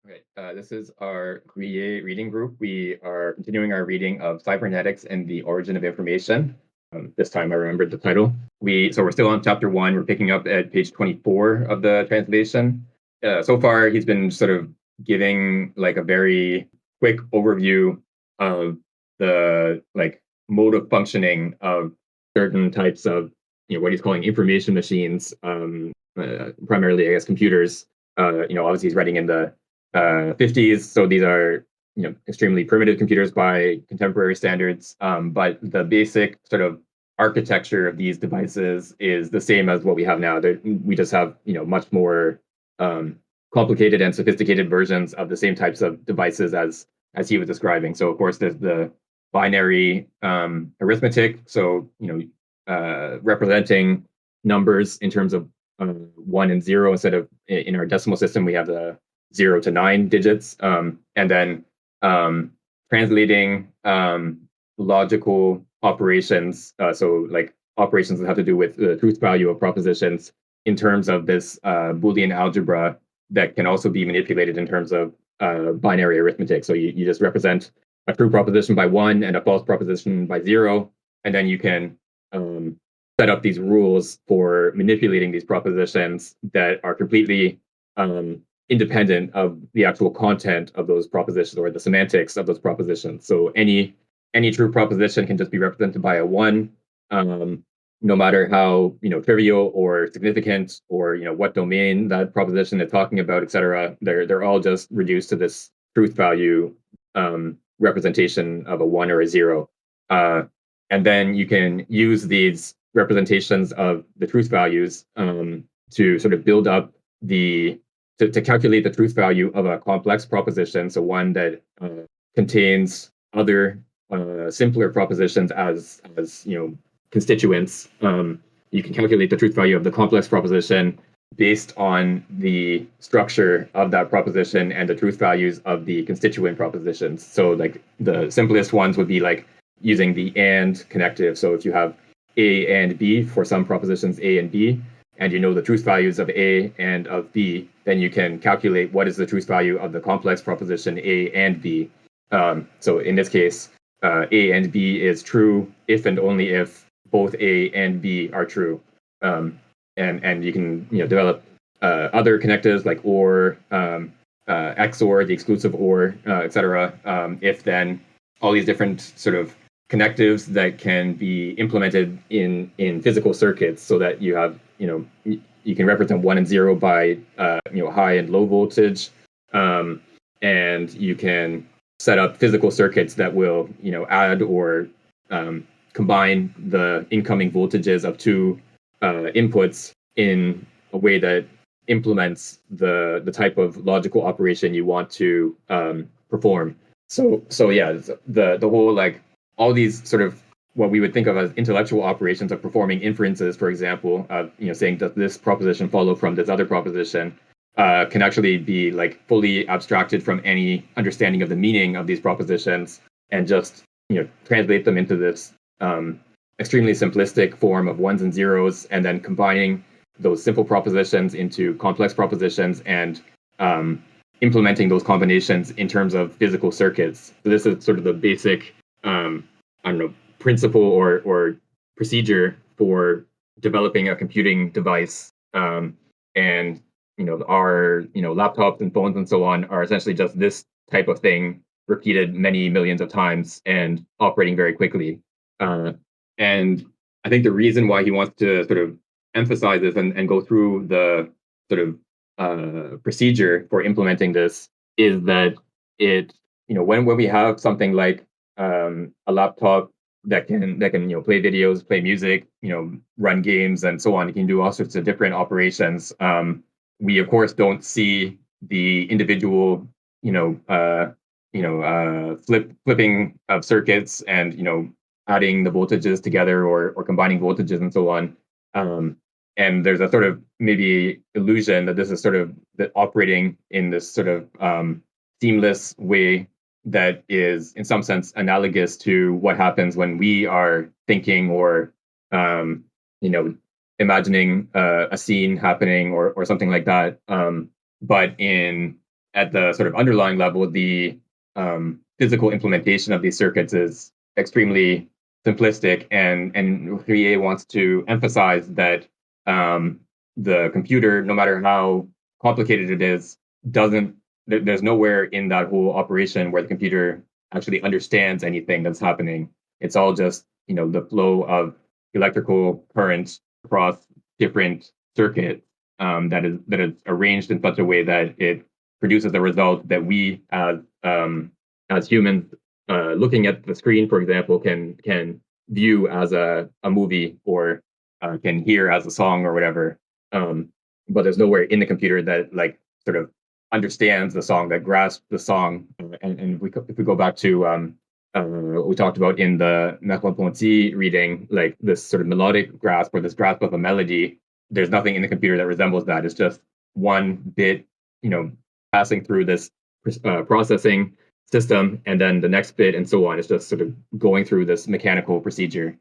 Okay, this is our Ruyer reading group. We are continuing our reading of Cybernetics and the Origin of Information. This time I remembered the title. We're still on chapter 1. We're picking up at page 24 of the translation. So far, he's been sort of giving like a very quick overview of the like mode of functioning of certain types of what he's calling information machines, primarily I guess computers. Obviously he's writing in the 50s. So these are extremely primitive computers by contemporary standards. But the basic sort of architecture of these devices is the same as what we have now. We just have much more complicated and sophisticated versions of the same types of devices as he was describing. So of course there's the binary arithmetic. So representing numbers in terms of 1 and 0 instead of in our decimal system we have the 0 to 9 digits, and then translating logical operations, so like operations that have to do with the truth value of propositions in terms of this Boolean algebra that can also be manipulated in terms of binary arithmetic. So you just represent a true proposition by 1 and a false proposition by 0, and then you can set up these rules for manipulating these propositions that are completely independent of the actual content of those propositions or the semantics of those propositions. So any true proposition can just be represented by a 1, no matter how trivial or significant or what domain that proposition is talking about, etc. They're all just reduced to this truth value representation of a 1 or a 0, and then you can use these representations of the truth values to sort of build up to calculate the truth value of a complex proposition, so one that contains other simpler propositions as constituents. You can calculate the truth value of the complex proposition based on the structure of that proposition and the truth values of the constituent propositions. So like the simplest ones would be like using the and connective. So if you have A and B for some propositions A and B, and the truth values of A and of B, then you can calculate what is the truth value of the complex proposition A and B. So in this case, A and B is true if and only if both A and B are true. And you can develop other connectives like or, XOR, the exclusive or, etc. If then all these different sort of connectives that can be implemented in physical circuits, so that you have you can represent 1 and 0 by high and low voltage, and you can set up physical circuits that will add or combine the incoming voltages of two inputs in a way that implements the type of logical operation you want to perform. So yeah, the whole like all these sort of what we would think of as intellectual operations of performing inferences, for example, saying does this proposition follow from this other proposition, can actually be like fully abstracted from any understanding of the meaning of these propositions, and just translate them into this extremely simplistic form of ones and zeros, and then combining those simple propositions into complex propositions and implementing those combinations in terms of physical circuits. So this is sort of the basic principle or procedure for developing a computing device. And our laptops and phones and so on are essentially just this type of thing repeated many millions of times and operating very quickly. And I think the reason why he wants to sort of emphasize this and go through the sort of procedure for implementing this is that it when we have something like a laptop that can play videos, play music, run games, and so on. It can do all sorts of different operations. We of course don't see the individual, flipping of circuits and adding the voltages together or combining voltages and so on. And there's a sort of maybe illusion that this is sort of operating in this sort of seamless way that is in some sense analogous to what happens when we are thinking or imagining a scene happening or something like that, but in at the sort of underlying level, the physical implementation of these circuits is extremely simplistic, and Ruyer wants to emphasize that the computer, no matter how complicated it is, doesn't there's nowhere in that whole operation where the computer actually understands anything that's happening. It's all just the flow of electrical current across different circuits that is arranged in such a way that it produces a result that we as humans looking at the screen, for example, can view as a movie or can hear as a song or whatever. But there's nowhere in the computer that like sort of understands the song, that grasps the song. And if we go back to what we talked about in the Merleau-Ponty reading, like this sort of melodic grasp or this grasp of a melody, there's nothing in the computer that resembles that. It's just one bit, passing through this processing system, and then the next bit, and so on. It's just sort of going through this mechanical procedure.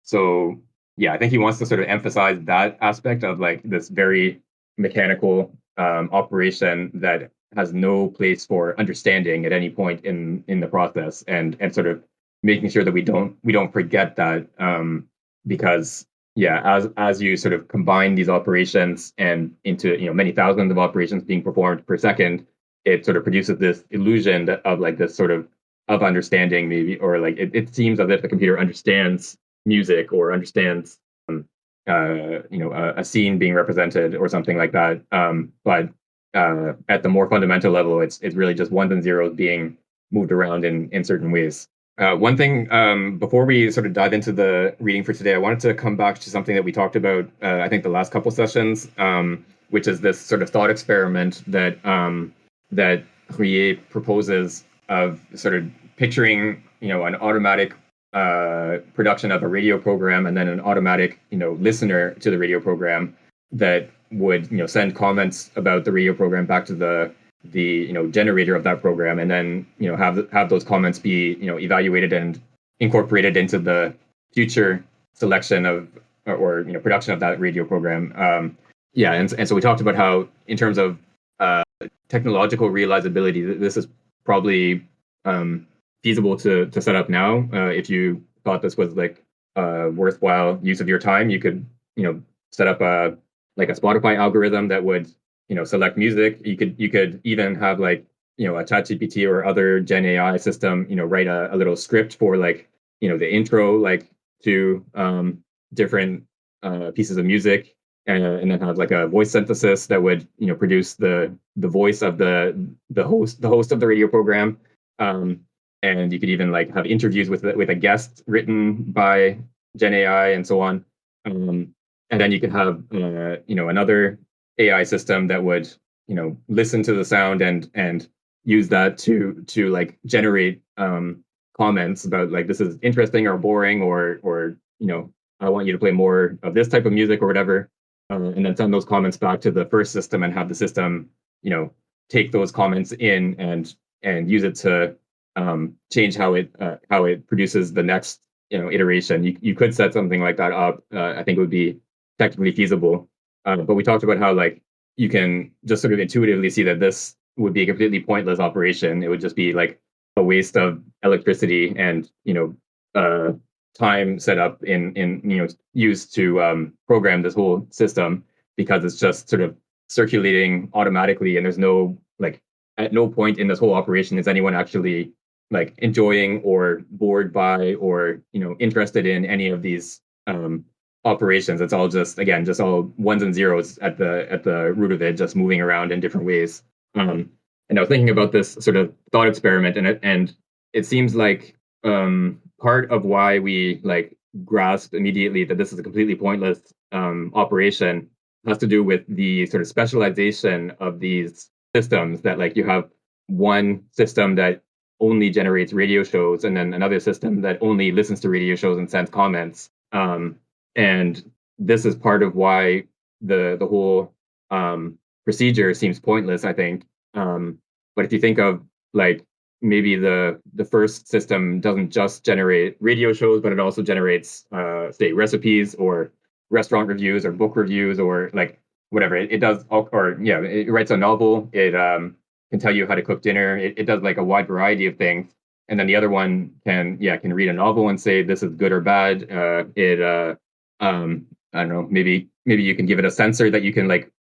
So yeah, I think he wants to sort of emphasize that aspect of like this very mechanical operation that has no place for understanding at any point in the process, and sort of making sure that we don't forget that, because yeah, as you sort of combine these operations and into many thousands of operations being performed per second, it sort of produces this illusion of like this sort of understanding, maybe, or like it seems as if the computer understands music or understands a scene being represented or something like that. But at the more fundamental level, it's really just ones and zeros being moved around in certain ways. One thing, before we sort of dive into the reading for today, I wanted to come back to something that we talked about, I think, the last couple sessions, which is this sort of thought experiment that Ruyer proposes of sort of picturing, an automatic production of a radio program, and then an automatic, listener to the radio program that would, send comments about the radio program back to the generator of that program, and then have those comments be evaluated and incorporated into the future selection of or production of that radio program. Yeah, and so we talked about how, in terms of technological realizability, this is probably feasible to set up now. If you thought this was like a worthwhile use of your time, you could set up a Spotify algorithm that would select music. You could even have like a ChatGPT or other Gen AI system write a little script for like the intro, like to different pieces of music, and then have like a voice synthesis that would produce the voice of the host of the radio program. And you could even like have interviews with a guest written by Gen AI and so on. And then you could have another AI system that would listen to the sound and use that to like generate comments about like, this is interesting or boring, or I want you to play more of this type of music or whatever, and then send those comments back to the first system and have the system take those comments in and use it to change how it produces the next iteration. You could set something like that up. I think it would be technically feasible. But we talked about how like you can just sort of intuitively see that this would be a completely pointless operation. It would just be like a waste of electricity and time set up in used to program this whole system, because it's just sort of circulating automatically, and there's no like, at no point in this whole operation is anyone actually like enjoying or bored by or interested in any of these operations. It's all just, again, just all ones and zeros at the root of it, just moving around in different ways. And I was thinking about this sort of thought experiment, and it seems like part of why we like grasp immediately that this is a completely pointless operation has to do with the sort of specialization of these systems. That like you have one system that only generates radio shows, and then another system that only listens to radio shows and sends comments. And this is part of why the whole procedure seems pointless, I think. But if you think of like, maybe the first system doesn't just generate radio shows, but it also generates say recipes or restaurant reviews or book reviews or like whatever it does, or yeah, it writes a novel. can tell you how to cook dinner. It does like a wide variety of things. And then the other one can read a novel and say this is good or bad. I don't know, maybe you can give it a sensor that you can like,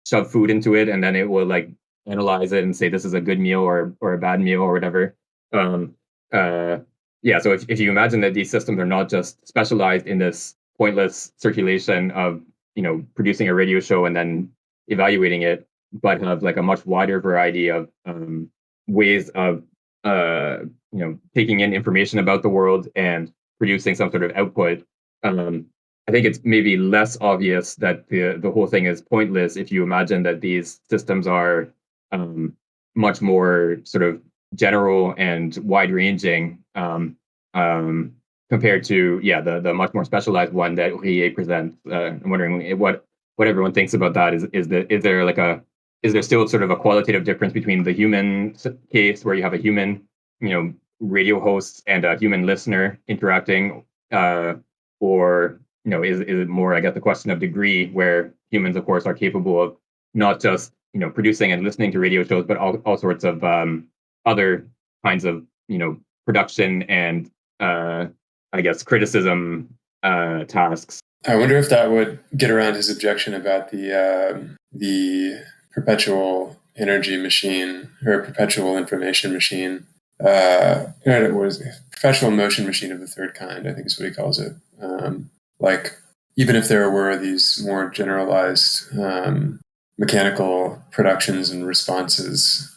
shove food into it, and then it will like analyze it and say this is a good meal or a bad meal or whatever. Um, uh, yeah, so if you imagine that these systems are not just specialized in this pointless circulation of producing a radio show and then evaluating it, but have like a much wider variety of ways of taking in information about the world and producing some sort of output. I think it's maybe less obvious that the whole thing is pointless if you imagine that these systems are much more sort of general and wide ranging, compared to the much more specialized one that Ruyer presents. I'm wondering what everyone thinks about that. Is there still sort of a qualitative difference between the human case where you have a human radio host and a human listener interacting, or is it more, I guess, the question of degree, where humans, of course, are capable of not just producing and listening to radio shows, but all sorts of other kinds of production and I guess criticism tasks. I wonder if that would get around his objection about the perpetual energy machine or perpetual information machine. What is it? Perpetual motion machine of the third kind, I think is what he calls it. Like, even if there were these more generalized mechanical productions and responses,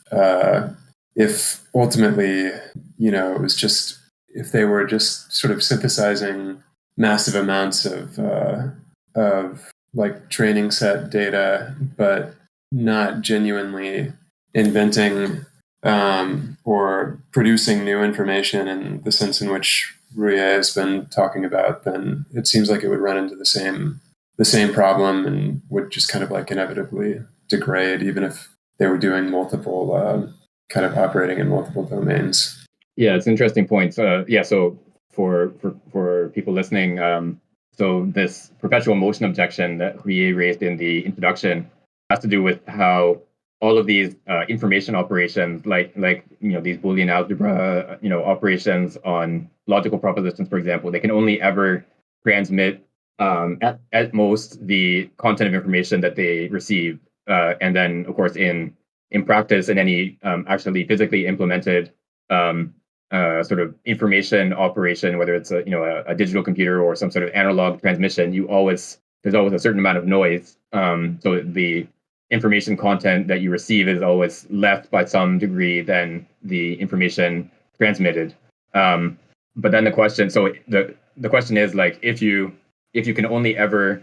if ultimately, it was just, if they were just sort of synthesizing massive amounts of like training set data, but not genuinely inventing or producing new information in the sense in which Ruyer has been talking about, then it seems like it would run into the same problem and would just kind of like inevitably degrade, even if they were doing multiple kind of operating in multiple domains. Yeah, it's an interesting point. So for people listening, so this perpetual motion objection that Ruyer raised in the introduction has to do with how all of these information operations, like these Boolean algebra operations on logical propositions, for example, they can only ever transmit at most the content of information that they receive, and then of course in practice, in any actually physically implemented sort of information operation, whether it's a digital computer or some sort of analog transmission, there's always a certain amount of noise. So the information content that you receive is always less by some degree than the information transmitted. But then the question is, like, if you can only ever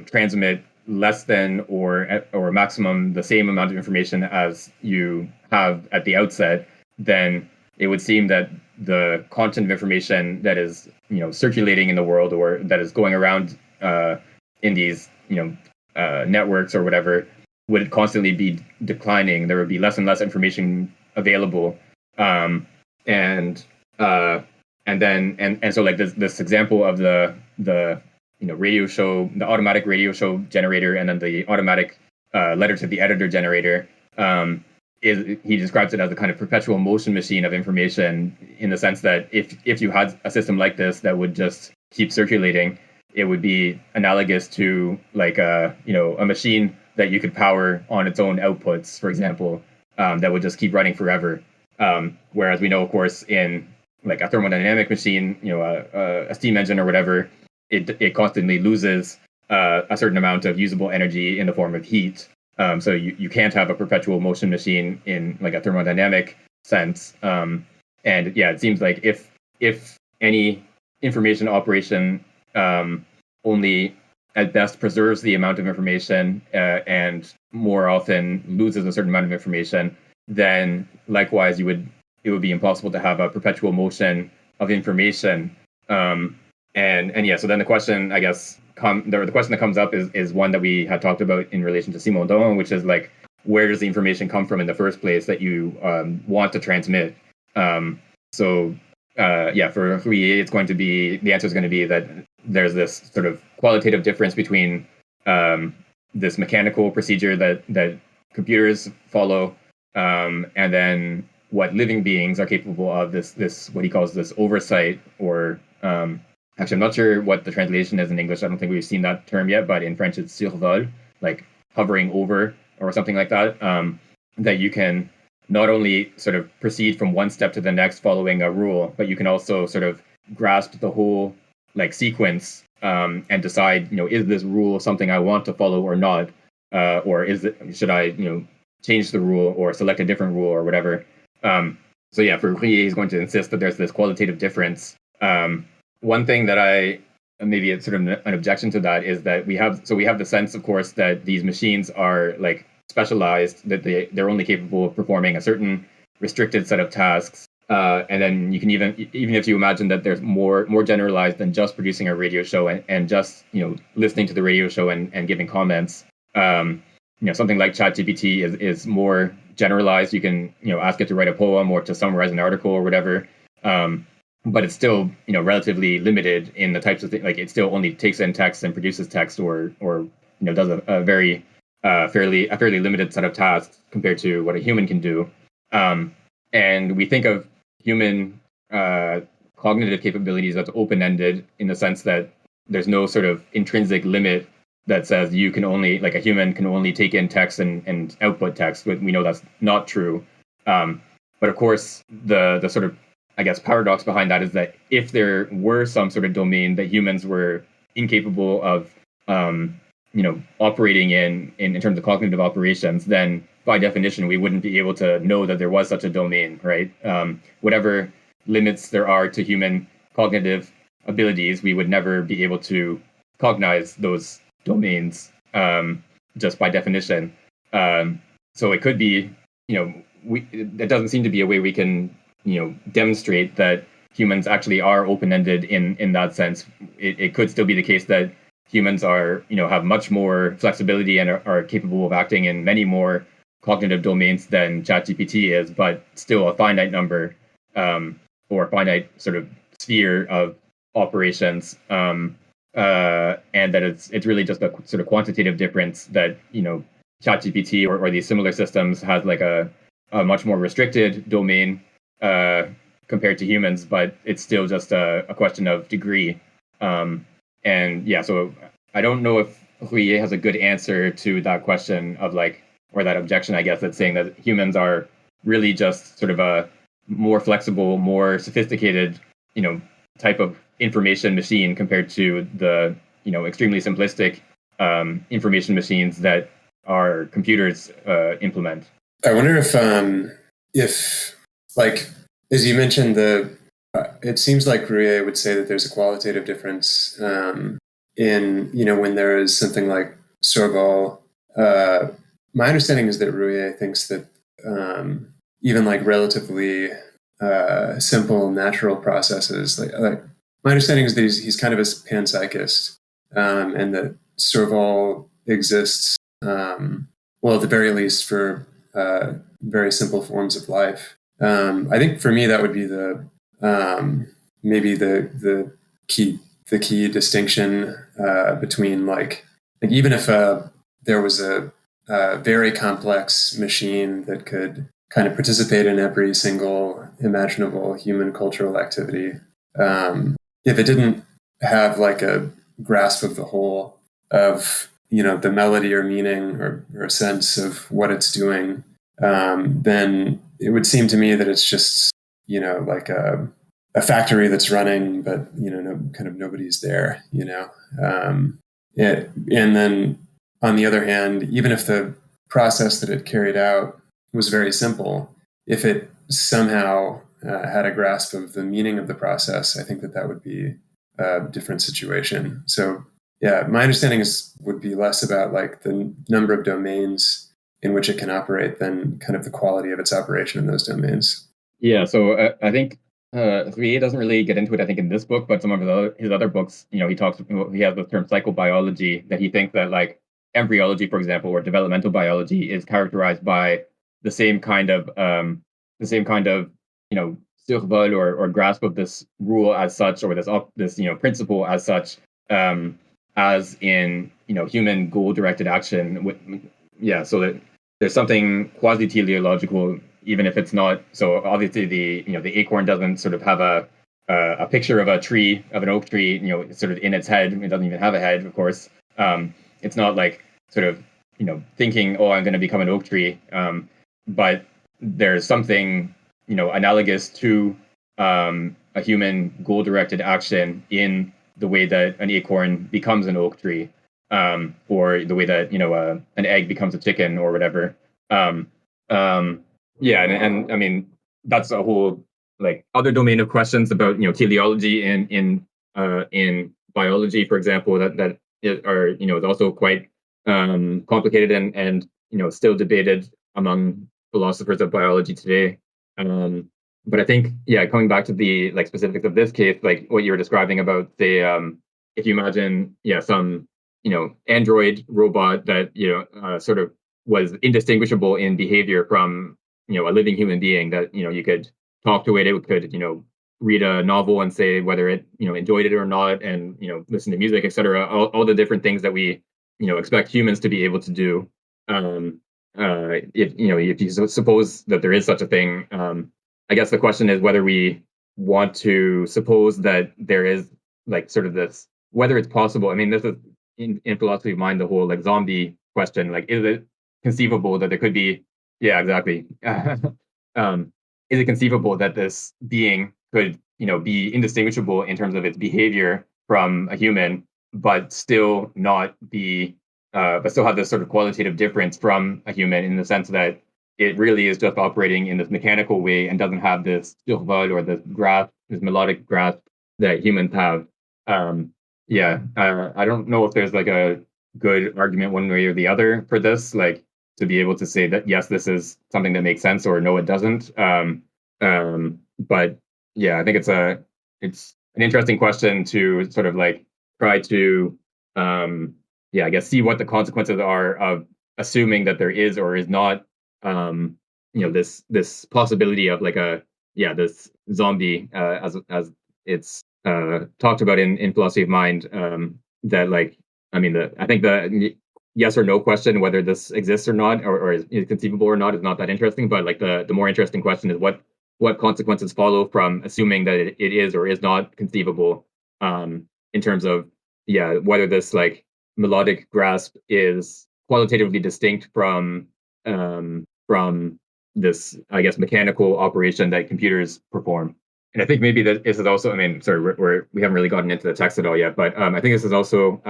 transmit less than or maximum the same amount of information as you have at the outset, then it would seem that the content of information that is circulating in the world, or that is going around in these networks or whatever, would constantly be declining. There would be less and less information available, and so like this example of the radio show, the automatic radio show generator, and then the automatic letter to the editor generator, he describes it as a kind of perpetual motion machine of information, in the sense that if you had a system like this that would just keep circulating, it would be analogous to like a machine that you could power on its own outputs, for example, that would just keep running forever. Whereas we know, of course, in like a thermodynamic machine, a steam engine or whatever, it constantly loses a certain amount of usable energy in the form of heat. So you can't have a perpetual motion machine in like a thermodynamic sense. And yeah, it seems like if any information operation only at best preserves the amount of information and more often loses a certain amount of information, then likewise it would be impossible to have a perpetual motion of information. And yeah, so then the question, I guess, the question that comes up is one that we had talked about in relation to Simondon, which is like, where does the information come from in the first place that you want to transmit? So for Ruyer, the answer is going to be that there's this sort of qualitative difference between this mechanical procedure that computers follow and then what living beings are capable of, this what he calls this oversight, or actually I'm not sure what the translation is in English. I don't think we've seen that term yet, but in French it's survol, like hovering over or something like that. That you can not only sort of proceed from one step to the next following a rule, but you can also sort of grasp the whole like sequence, and decide, is this rule something I want to follow or not, or should I, change the rule or select a different rule or whatever. So yeah, for Ruyer, he's going to insist that there's this qualitative difference. One thing that maybe it's sort of an objection to that is that we have the sense, of course, that these machines are like specialized, that they're only capable of performing a certain restricted set of tasks. And then you can even if you imagine that there's more generalized than just producing a radio show and just listening to the radio show and giving comments. Something like ChatGPT is more generalized. You can ask it to write a poem or to summarize an article or whatever. But it's still relatively limited in the types of things. Like it still only takes in text and produces text, or does a very fairly limited set of tasks compared to what a human can do. And we think of human cognitive capabilities as open-ended in the sense that there's no sort of intrinsic limit that says you can only, like a human can only take in text and output text, but we know that's not true. But of course, the sort of, I guess, paradox behind that is that if there were some sort of domain that humans were incapable of, operating in terms of cognitive operations, then by definition, we wouldn't be able to know that there was such a domain, right? Whatever limits there are to human cognitive abilities, we would never be able to cognize those domains, just by definition. So it could be, it doesn't seem to be a way we can, demonstrate that humans actually are open-ended in that sense. It could still be the case that humans are, have much more flexibility and are capable of acting in many more cognitive domains than ChatGPT is, but still a finite number, or a finite sort of sphere of operations. And that it's really just a sort of quantitative difference that, ChatGPT or these similar systems has like a much more restricted domain compared to humans, but it's still just a question of degree. And yeah, so I don't know if Ruyer has a good answer to that question of like, or that objection, I guess, that's saying that humans are really just sort of a more flexible, more sophisticated, type of information machine compared to the, extremely simplistic information machines that our computers implement. I wonder if like, as you mentioned, it seems like Ruyer would say that there's a qualitative difference in, when there is something like survol. My understanding is that Ruyer thinks that even like relatively simple natural processes, like my understanding is that he's kind of a panpsychist, and that survol exists, well, at the very least for very simple forms of life. I think for me that would be maybe the key distinction between like even if there was a very complex machine that could kind of participate in every single imaginable human cultural activity, if it didn't have like a grasp of the whole of the melody or meaning or a sense of what it's doing, then it would seem to me that it's just like a factory that's running, but kind of nobody's there. And then on the other hand, even if the process that it carried out was very simple, if it somehow had a grasp of the meaning of the process, I think that would be a different situation. So yeah, my understanding would be less about like the number of domains in which it can operate than kind of the quality of its operation in those domains. Yeah, so I think Ruyer doesn't really get into it, I think, in this book, but some of his other books, he has the term psychobiology, that he thinks that like embryology, for example, or developmental biology is characterized by the same kind of survol or grasp of this rule as such, or this principle as such, as in human goal directed action. So that there's something quasi-teleological, even if it's not. So obviously, the acorn doesn't sort of have a picture of a tree, of an oak tree, sort of in its head. It doesn't even have a head, of course. It's not like sort of thinking, oh, I'm going to become an oak tree. But there's something analogous to a human goal-directed action in the way that an acorn becomes an oak tree, or the way that an egg becomes a chicken or whatever. Um, yeah, and I mean that's a whole like other domain of questions about teleology in biology, for example, that are is also quite complicated and still debated among philosophers of biology today. But I think, yeah, coming back to the like specifics of this case, like what you were describing about the if you imagine, yeah, some android robot that sort of was indistinguishable in behavior from a living human being, that you could talk to it, it could read a novel and say whether it enjoyed it or not, and listen to music, etc. All the different things that we expect humans to be able to do. Um, if you suppose that there is such a thing, I guess the question is whether we want to suppose that there is like sort of this, whether it's possible. I mean, this is in philosophy of mind, the whole like zombie question. Like, is it conceivable that there could be? Yeah, exactly. Is it conceivable that this being could be indistinguishable in terms of its behavior from a human, but still not be, but still have this sort of qualitative difference from a human in the sense that it really is just operating in this mechanical way and doesn't have this survol or this grasp, this melodic grasp that humans have. Um, yeah, I don't know if there's like a good argument one way or the other for this, like to be able to say that yes, this is something that makes sense, or no, it doesn't. But yeah, I think it's an interesting question to sort of like try to yeah, I guess see what the consequences are of assuming that there is or is not this possibility of like a yeah, this zombie, as it's talked about in philosophy of mind, that like I mean I think the yes or no question whether this exists or not, or is conceivable or not, is not that interesting, but like the more interesting question is what consequences follow from assuming that it is or is not conceivable, in terms of yeah, whether this like melodic grasp is qualitatively distinct from this, I guess, mechanical operation that computers perform. And I think maybe that this is also, I mean, sorry, we haven't really gotten into the text at all yet, but I think this is also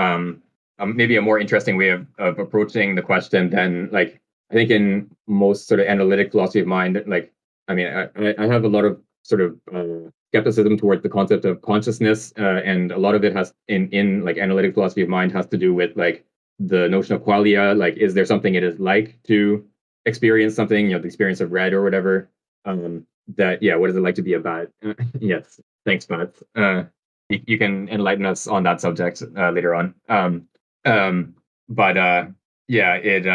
maybe a more interesting way of approaching the question than like, I think in most sort of analytic philosophy of mind, like, I mean, I have a lot of sort of skepticism towards the concept of consciousness, and a lot of it has in like analytic philosophy of mind has to do with like the notion of qualia, like is there something it is like to experience something, the experience of red or whatever. That yeah, what is it like to be a bat? Yes, thanks, Pat. You can enlighten us on that subject later on. Um, but yeah, it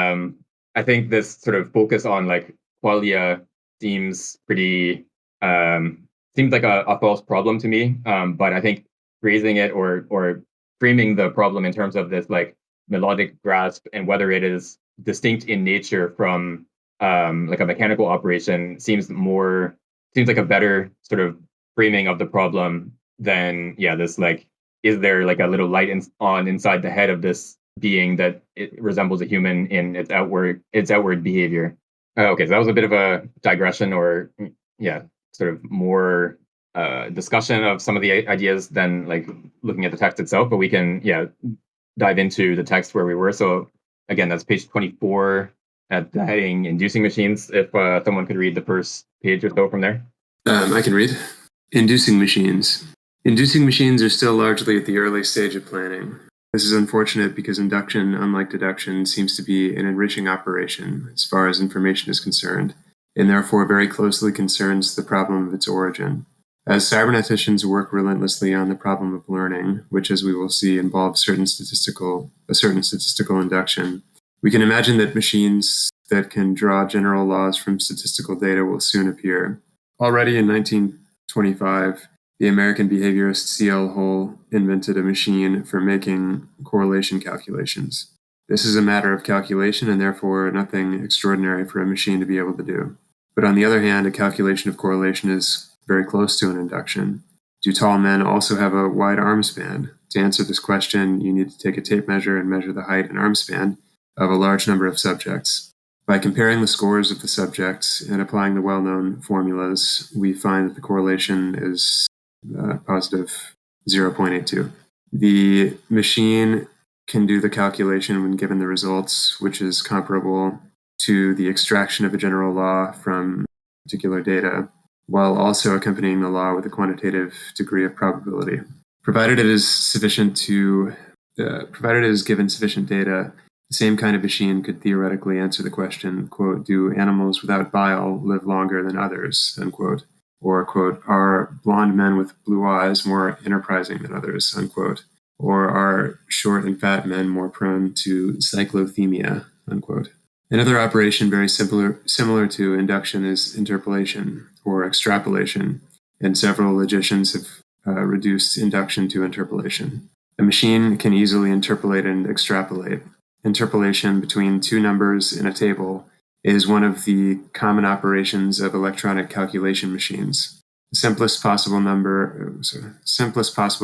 I think this sort of focus on like qualia seems pretty seems like a false problem to me. But I think raising it or framing the problem in terms of this like melodic grasp and whether it is distinct in nature from like a mechanical operation seems like a better sort of framing of the problem than yeah, this like, is there like a little light on inside the head of this being that it resembles a human in its outward behavior. Okay, so that was a bit of a digression, or yeah, sort of more discussion of some of the ideas than like looking at the text itself. But we can yeah dive into the text where we were. So again, that's page 24 at the heading "Inducing Machines." If someone could read the first page or so from there. I can read. Inducing machines. Inducing machines are still largely at the early stage of planning. This is unfortunate because induction, unlike deduction, seems to be an enriching operation as far as information is concerned, and therefore very closely concerns the problem of its origin. As cyberneticians work relentlessly on the problem of learning, which, as we will see, involves a certain statistical induction, we can imagine that machines that can draw general laws from statistical data will soon appear. Already in 1925, the American behaviorist C.L. Hull invented a machine for making correlation calculations. This is a matter of calculation and therefore nothing extraordinary for a machine to be able to do. But on the other hand, a calculation of correlation is very close to an induction. Do tall men also have a wide arm span? To answer this question, you need to take a tape measure and measure the height and arm span of a large number of subjects. By comparing the scores of the subjects and applying the well-known formulas, we find that the correlation is positive 0.82. The machine can do the calculation when given the results, which is comparable to the extraction of a general law from particular data, while also accompanying the law with a quantitative degree of probability. Provided it is given sufficient data, the same kind of machine could theoretically answer the question, quote, do animals without bile live longer than others, unquote, or, quote, are blonde men with blue eyes more enterprising than others, unquote, or are short and fat men more prone to cyclothemia, unquote. Another operation very similar to induction is interpolation or extrapolation, and several logicians have reduced induction to interpolation. A machine can easily interpolate and extrapolate. Interpolation between two numbers in a table is one of the common operations of electronic calculation machines. The simplest possible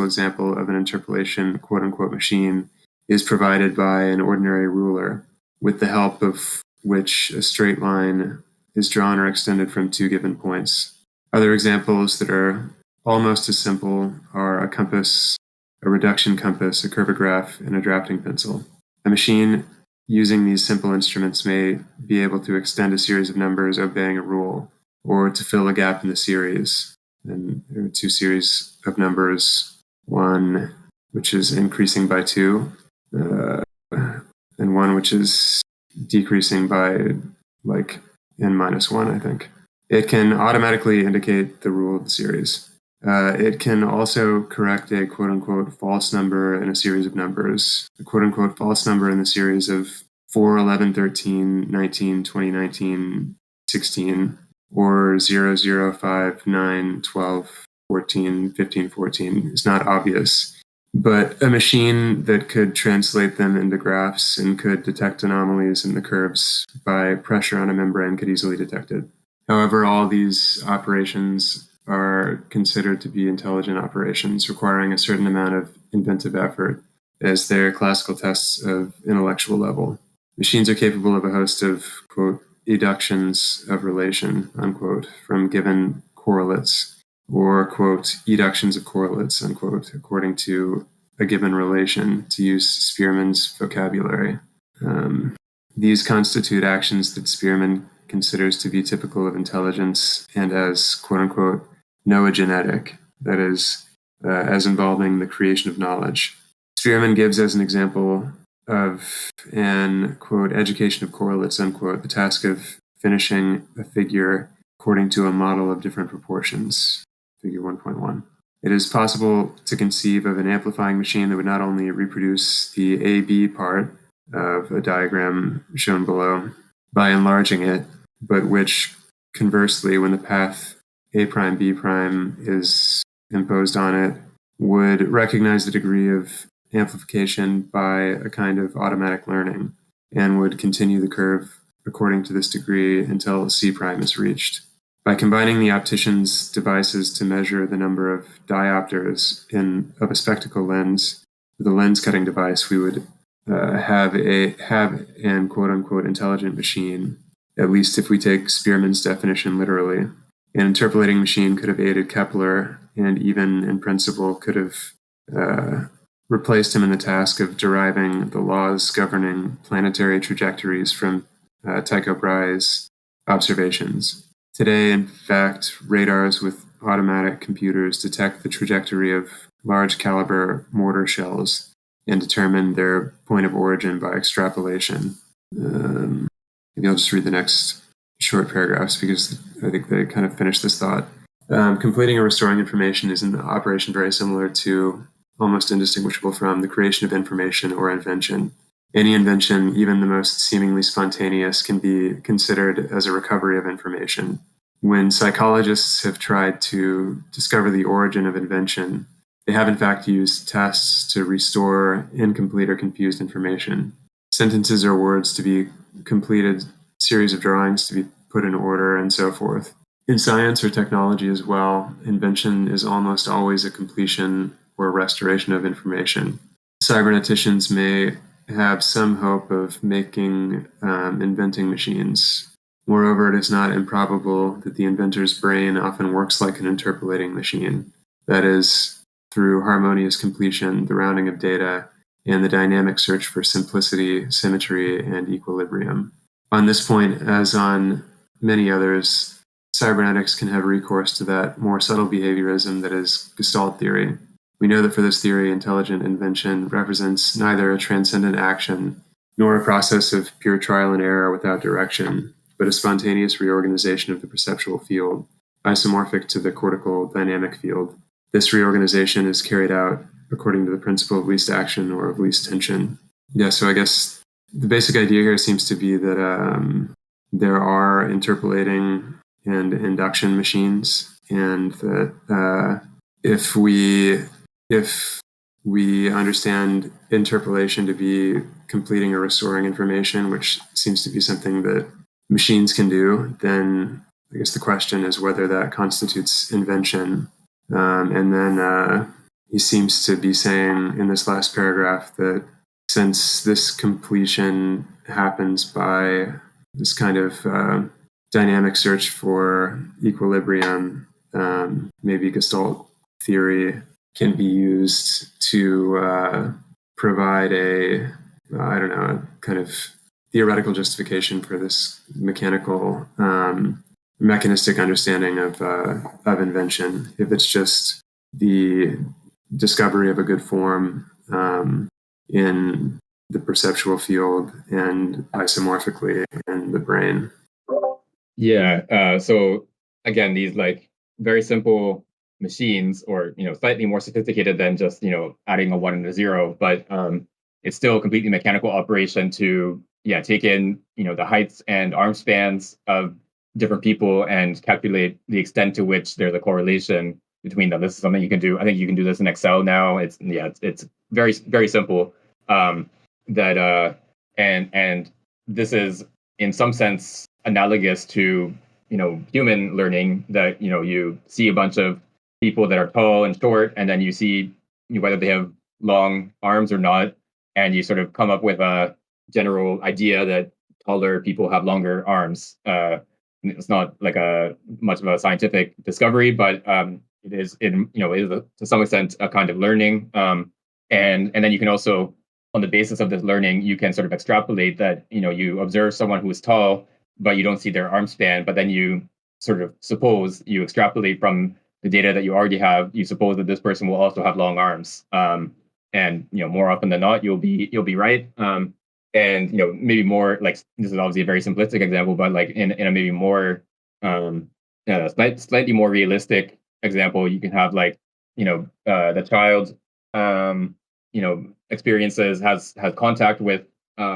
example of an interpolation quote-unquote machine is provided by an ordinary ruler, with the help of which a straight line is drawn or extended from two given points. Other examples that are almost as simple are a compass, a reduction compass, a curvograph, and a drafting pencil. A machine using these simple instruments may be able to extend a series of numbers obeying a rule, or to fill a gap in the series. And there are two series of numbers, one which is increasing by 2, and one which is decreasing by like n-1, I think. It can automatically indicate the rule of the series. It can also correct a quote-unquote false number in a series of numbers. A quote-unquote false number in the series of 4, 11, 13, 19, 20, 19, 16, or 0, 0, 5, 9, 12, 14, 15, 14 is not obvious. But a machine that could translate them into graphs and could detect anomalies in the curves by pressure on a membrane could easily detect it. However, all these operations are considered to be intelligent operations requiring a certain amount of inventive effort, as they're classical tests of intellectual level. Machines are capable of a host of, quote, eductions of relation, unquote, from given correlates, or, quote, eductions of correlates, unquote, according to a given relation, to use Spearman's vocabulary. These constitute actions that Spearman considers to be typical of intelligence and as, quote-unquote, noegenetic, that is, as involving the creation of knowledge. Spearman gives as an example of an, quote, education of correlates, unquote, the task of finishing a figure according to a model of different proportions, figure 1.1. It is possible to conceive of an amplifying machine that would not only reproduce the A-B part of a diagram shown below by enlarging it, but which, conversely, when the path A prime B prime is imposed on it, would recognize the degree of amplification by a kind of automatic learning and would continue the curve according to this degree until C prime is reached. By combining the optician's devices to measure the number of diopters of a spectacle lens with a lens cutting device, we would have an quote-unquote intelligent machine, at least if we take Spearman's definition literally. An interpolating machine could have aided Kepler and even in principle could have replaced him in the task of deriving the laws governing planetary trajectories from Tycho Brahe's observations. Today, in fact, radars with automatic computers detect the trajectory of large caliber mortar shells and determine their point of origin by extrapolation. Maybe I'll just read the next short paragraphs because I think they kind of finish this thought. Completing or restoring information is an operation very similar to, almost indistinguishable from, the creation of information or invention. Any invention, even the most seemingly spontaneous, can be considered as a recovery of information. When psychologists have tried to discover the origin of invention, they have in fact used tests to restore incomplete or confused information. sentences or words to be completed, series of drawings to be put in order, and so forth. In science or technology as well, invention is almost always a completion or restoration of information. Cyberneticians may have some hope of inventing machines. Moreover, it is not improbable that the inventor's brain often works like an interpolating machine. That is, through harmonious completion, the rounding of data, and the dynamic search for simplicity, symmetry, and equilibrium. On this point, as on many others, cybernetics can have recourse to that more subtle behaviorism that is Gestalt theory. We know that for this theory, intelligent invention represents neither a transcendent action nor a process of pure trial and error without direction, but a spontaneous reorganization of the perceptual field, isomorphic to the cortical dynamic field. This reorganization is carried out according to the principle of least action or of least tension. Yeah, so I guess the basic idea here seems to be that there are interpolating and induction machines, and that if we understand interpolation to be completing or restoring information, which seems to be something that machines can do, then I guess the question is whether that constitutes invention. And then he seems to be saying in this last paragraph that since this completion happens by this kind of dynamic search for equilibrium, maybe Gestalt theory can be used to provide a kind of theoretical justification for this mechanical, mechanistic understanding of invention. If it's just the discovery of a good form in the perceptual field and isomorphically in the brain. Yeah. So again, these like very simple machines, or slightly more sophisticated than just adding a 1 and a 0, but it's still a completely mechanical operation to take in the heights and arm spans of different people and calculate the extent to which there's a correlation between them. This is something you can do. I think you can do this in Excel now. It's very, very simple. That and this is in some sense analogous to human learning, that you see a bunch of people that are tall and short, and then you see whether they have long arms or not, and you sort of come up with a general idea that taller people have longer arms. It's not like a much of a scientific discovery, but it is to some extent a kind of learning. And then you can also, on the basis of this learning, you can sort of extrapolate that you observe someone who is tall, but you don't see their arm span. But then you sort of you extrapolate from the data that you already have. You suppose that this person will also have long arms, and more often than not, you'll be right. And maybe more like, this is obviously a very simplistic example, but like in a maybe more slightly more realistic example, you can have like the child experiences has contact with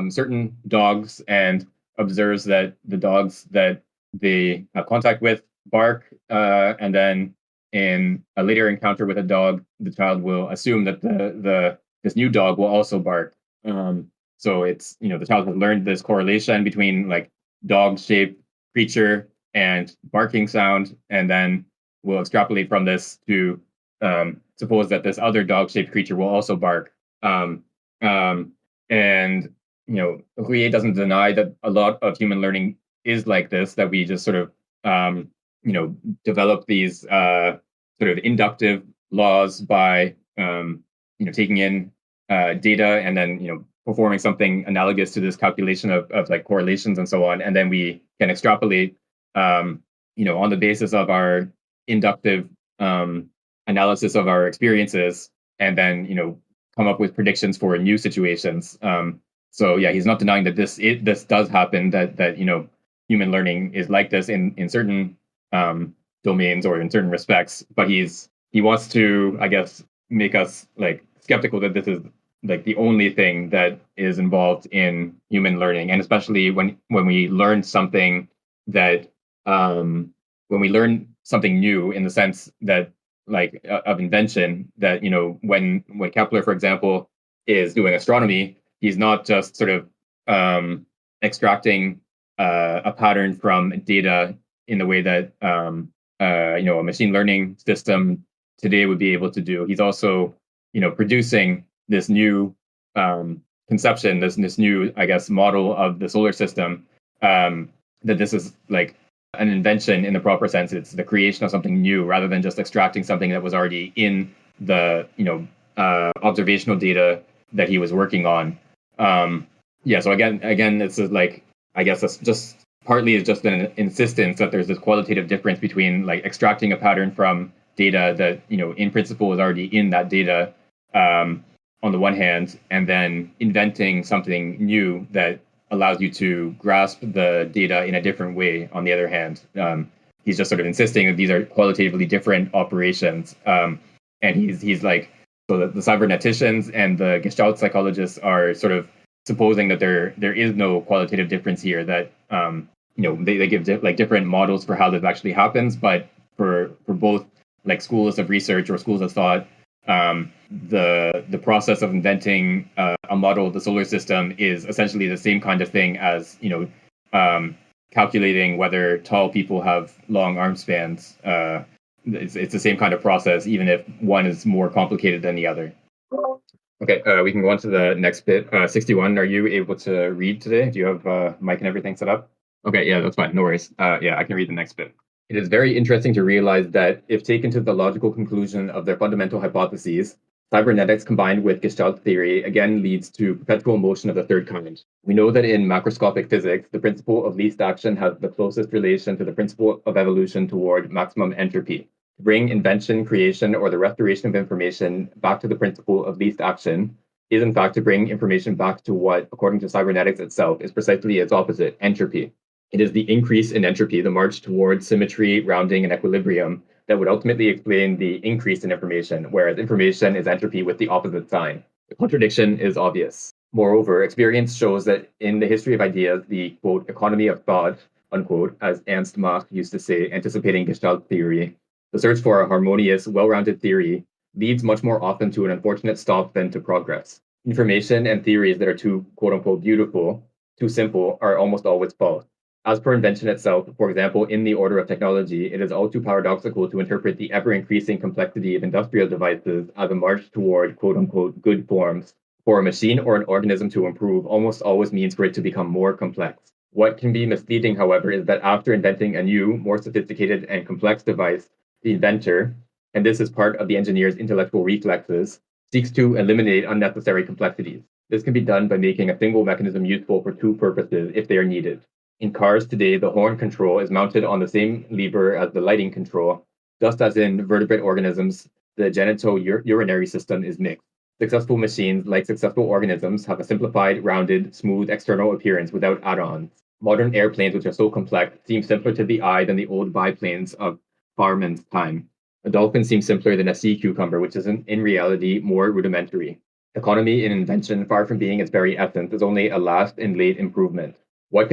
certain dogs and observes that the dogs that they have contact with bark, and then in a later encounter with a dog, the child will assume that this new dog will also bark. So it's the child has learned this correlation between like dog-shaped creature and barking sound, and then will extrapolate from this to suppose that this other dog-shaped creature will also bark. And Ruyer doesn't deny that a lot of human learning is like this, that we just sort of develop these sort of inductive laws by taking in data and then performing something analogous to this calculation of like correlations and so on, and then we can extrapolate on the basis of our inductive analysis of our experiences, and then come up with predictions for new situations. So yeah, he's not denying that this does happen, that human learning is like this in certain domains or in certain respects, but he wants to, I guess, make us like skeptical that this is like the only thing that is involved in human learning, and especially when we learn something that when we learn something new, in the sense that like of invention, that when Kepler, for example, is doing astronomy, he's not just sort of extracting a pattern from data in the way that a machine learning system today would be able to do. He's also producing this new conception, this new, I guess, model of the solar system. That this is like an invention in the proper sense. It's the creation of something new rather than just extracting something that was already in the observational data that he was working on. Yeah. So again, it's like, I guess it's just partly is just an insistence that there's this qualitative difference between like extracting a pattern from data that in principle is already in that data on the one hand, and then inventing something new that allows you to grasp the data in a different way on the other hand. He's just sort of insisting that these are qualitatively different operations. And he's like, so the cyberneticians and the Gestalt psychologists are sort of supposing that there is no qualitative difference here, that they give different models for how this actually happens, but for both like schools of research or schools of thought, the process of inventing a model of the solar system is essentially the same kind of thing as calculating whether tall people have long arm spans. It's the same kind of process, even if one is more complicated than the other. Okay, we can go on to the next bit. 61, are you able to read today? Do you have mic and everything set up? Okay, yeah, that's fine. No worries. Yeah, I can read the next bit. It is very interesting to realize that if taken to the logical conclusion of their fundamental hypotheses, cybernetics combined with Gestalt theory again leads to perpetual motion of the third kind. We know that in macroscopic physics, the principle of least action has the closest relation to the principle of evolution toward maximum entropy. To bring invention, creation, or the restoration of information back to the principle of least action is in fact to bring information back to what, according to cybernetics itself, is precisely its opposite, entropy. It is the increase in entropy, the march towards symmetry, rounding, and equilibrium, that would ultimately explain the increase in information, whereas information is entropy with the opposite sign. The contradiction is obvious. Moreover, experience shows that in the history of ideas, the, quote, economy of thought, unquote, as Ernst Mach used to say, anticipating Gestalt theory, the search for a harmonious, well-rounded theory leads much more often to an unfortunate stop than to progress. Information and theories that are too, quote-unquote, beautiful, too simple, are almost always false. As per invention itself, for example, in the order of technology, it is all too paradoxical to interpret the ever-increasing complexity of industrial devices as a march toward quote-unquote good forms. For a machine or an organism to improve almost always means for it to become more complex. What can be misleading, however, is that after inventing a new, more sophisticated and complex device, the inventor, and this is part of the engineer's intellectual reflexes, seeks to eliminate unnecessary complexities. This can be done by making a single mechanism useful for two purposes if they are needed. In cars today, the horn control is mounted on the same lever as the lighting control, just as in vertebrate organisms, the genito-urinary system is mixed. Successful machines, like successful organisms, have a simplified, rounded, smooth external appearance without add-ons. Modern airplanes, which are so complex, seem simpler to the eye than the old biplanes of Farman's time. A dolphin seems simpler than a sea cucumber, which is in reality more rudimentary. Economy in invention, far from being its very essence, is only a last and late improvement. What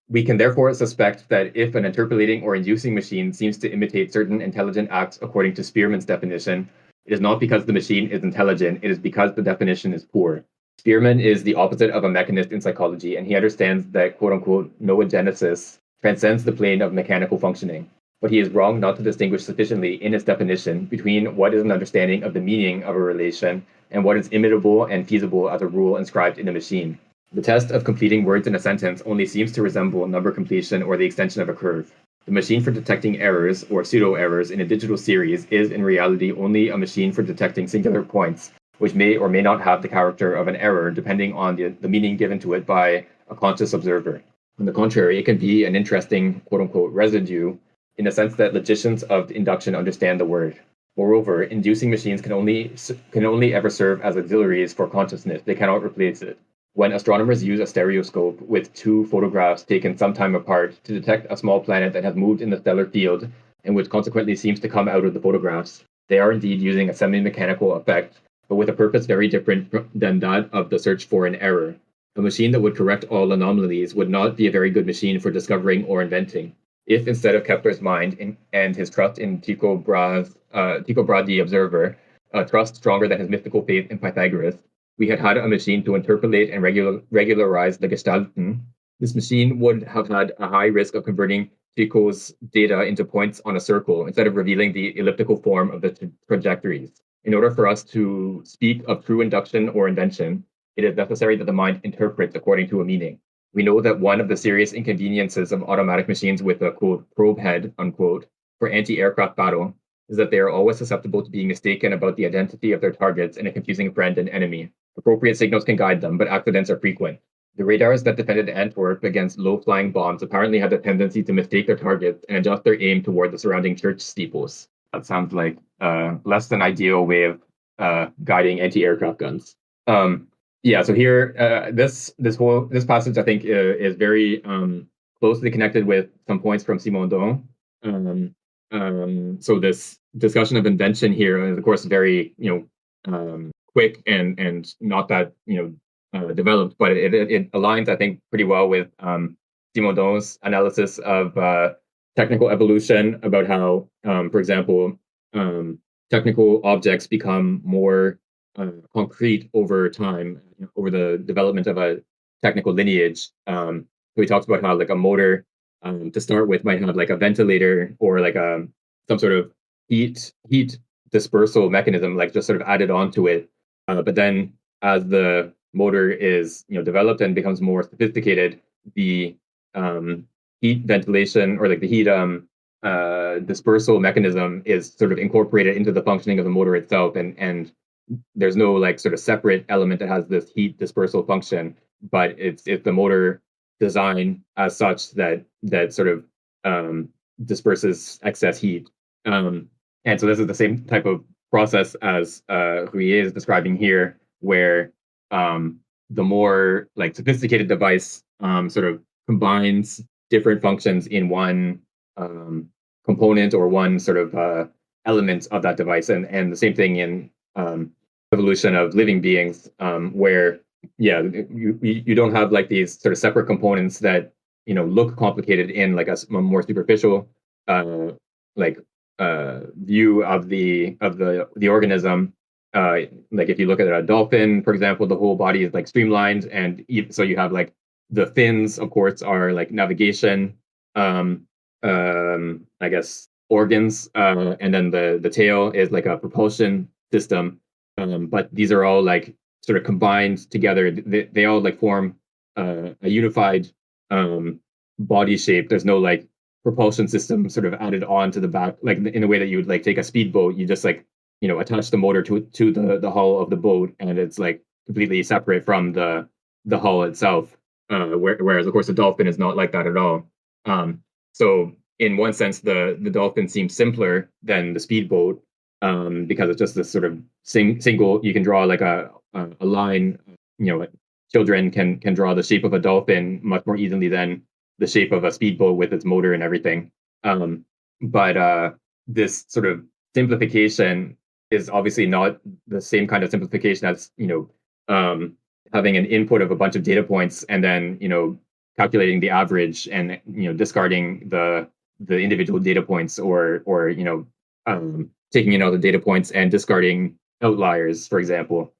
we can therefore suspect that if an interpolating or inducing machine seems to imitate certain intelligent acts according to Spearman's definition, it is not because the machine is intelligent, it is because the definition is poor. Spearman is the opposite of a mechanist in psychology, and he understands that quote-unquote noogenesis transcends the plane of mechanical functioning. But he is wrong not to distinguish sufficiently in his definition between what is an understanding of the meaning of a relation and what is imitable and feasible as a rule inscribed in a machine. The test of completing words in a sentence only seems to resemble number completion or the extension of a curve. The machine for detecting errors or pseudo-errors in a digital series is in reality only a machine for detecting singular points, which may or may not have the character of an error depending on the meaning given to it by a conscious observer. On the contrary, it can be an interesting quote-unquote residue in the sense that logicians of induction understand the word. Moreover, inducing machines can only ever serve as auxiliaries for consciousness. They cannot replace it. When astronomers use a stereoscope with two photographs taken some time apart to detect a small planet that has moved in the stellar field and which consequently seems to come out of the photographs, they are indeed using a semi-mechanical effect, but with a purpose very different than that of the search for an error. A machine that would correct all anomalies would not be a very good machine for discovering or inventing. If instead of Kepler's mind and his trust in Tycho Brahe the observer, a trust stronger than his mystical faith in Pythagoras, we had a machine to interpolate and regularize the Gestalten. This machine would have had a high risk of converting Tycho's data into points on a circle instead of revealing the elliptical form of the trajectories. In order for us to speak of true induction or invention, it is necessary that the mind interprets according to a meaning. We know that one of the serious inconveniences of automatic machines with a quote probe head unquote for anti-aircraft battle is that they are always susceptible to being mistaken about the identity of their targets in a confusing friend and enemy. Appropriate signals can guide them, but accidents are frequent. The radars that defended Antwerp against low-flying bombs apparently had the tendency to mistake their targets and adjust their aim toward the surrounding church steeples. That sounds like a less than ideal way of guiding anti-aircraft guns. Yeah, so here, this passage I think is very closely connected with some points from Simondon. So this discussion of invention here is, of course, very quick and not that developed, but it aligns, I think, pretty well with Simondon's analysis of technical evolution about how, for example, technical objects become more concrete over time, over the development of a technical lineage. So he talks about how like a motor to start with might have like a ventilator or like some sort of heat dispersal mechanism, like just sort of added onto it. But then as the motor is developed and becomes more sophisticated, the heat ventilation or like the heat dispersal mechanism is sort of incorporated into the functioning of the motor itself, and there's no like sort of separate element that has this heat dispersal function, but it's the motor design as such that sort of disperses excess heat. And so this is the same type of process as Ruyer is describing here, where the more like sophisticated device sort of combines different functions in one component or one sort of element of that device, and the same thing in evolution of living beings, where you don't have like these sort of separate components that look complicated in like a more superficial like view of the organism. Like if you look at a dolphin, for example, the whole body is like streamlined, and so you have like the fins, of course, are like navigation, I guess organs, and then the tail is like a propulsion system. But these are all like sort of combined together. They all like form a unified body shape. There's no like propulsion system sort of added on to the back, like in the way that you would like take a speedboat. You just like attach the motor to the hull of the boat, and it's like completely separate from the hull itself. Whereas of course the dolphin is not like that at all. So in one sense, the dolphin seems simpler than the speedboat, because it's just this sort of single. You can draw like a line. Children can draw the shape of a dolphin much more easily than the shape of a speedboat with its motor and everything. But this sort of simplification is obviously not the same kind of simplification as having an input of a bunch of data points and then calculating the average and discarding the individual data points, or taking in all the data points and discarding outliers, for example.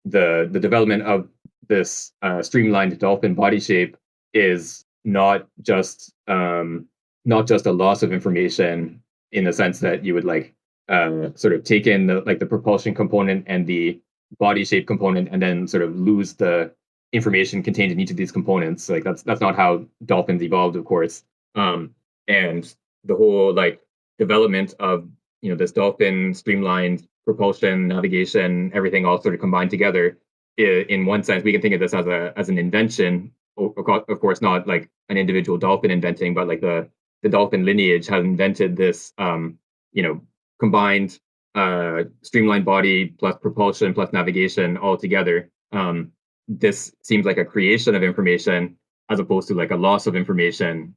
The development of this streamlined dolphin body shape is not just a loss of information in the sense that you would like sort of take in the propulsion component and the body shape component and then sort of lose the information contained in each of these components. Like that's not how dolphins evolved, of course. And the whole like development of this dolphin streamlined propulsion, navigation, everything all sort of combined together. In one sense, we can think of this as an invention. Of course, not like an individual dolphin inventing, but like the dolphin lineage has invented this, combined streamlined body plus propulsion plus navigation all together. This seems like a creation of information as opposed to like a loss of information.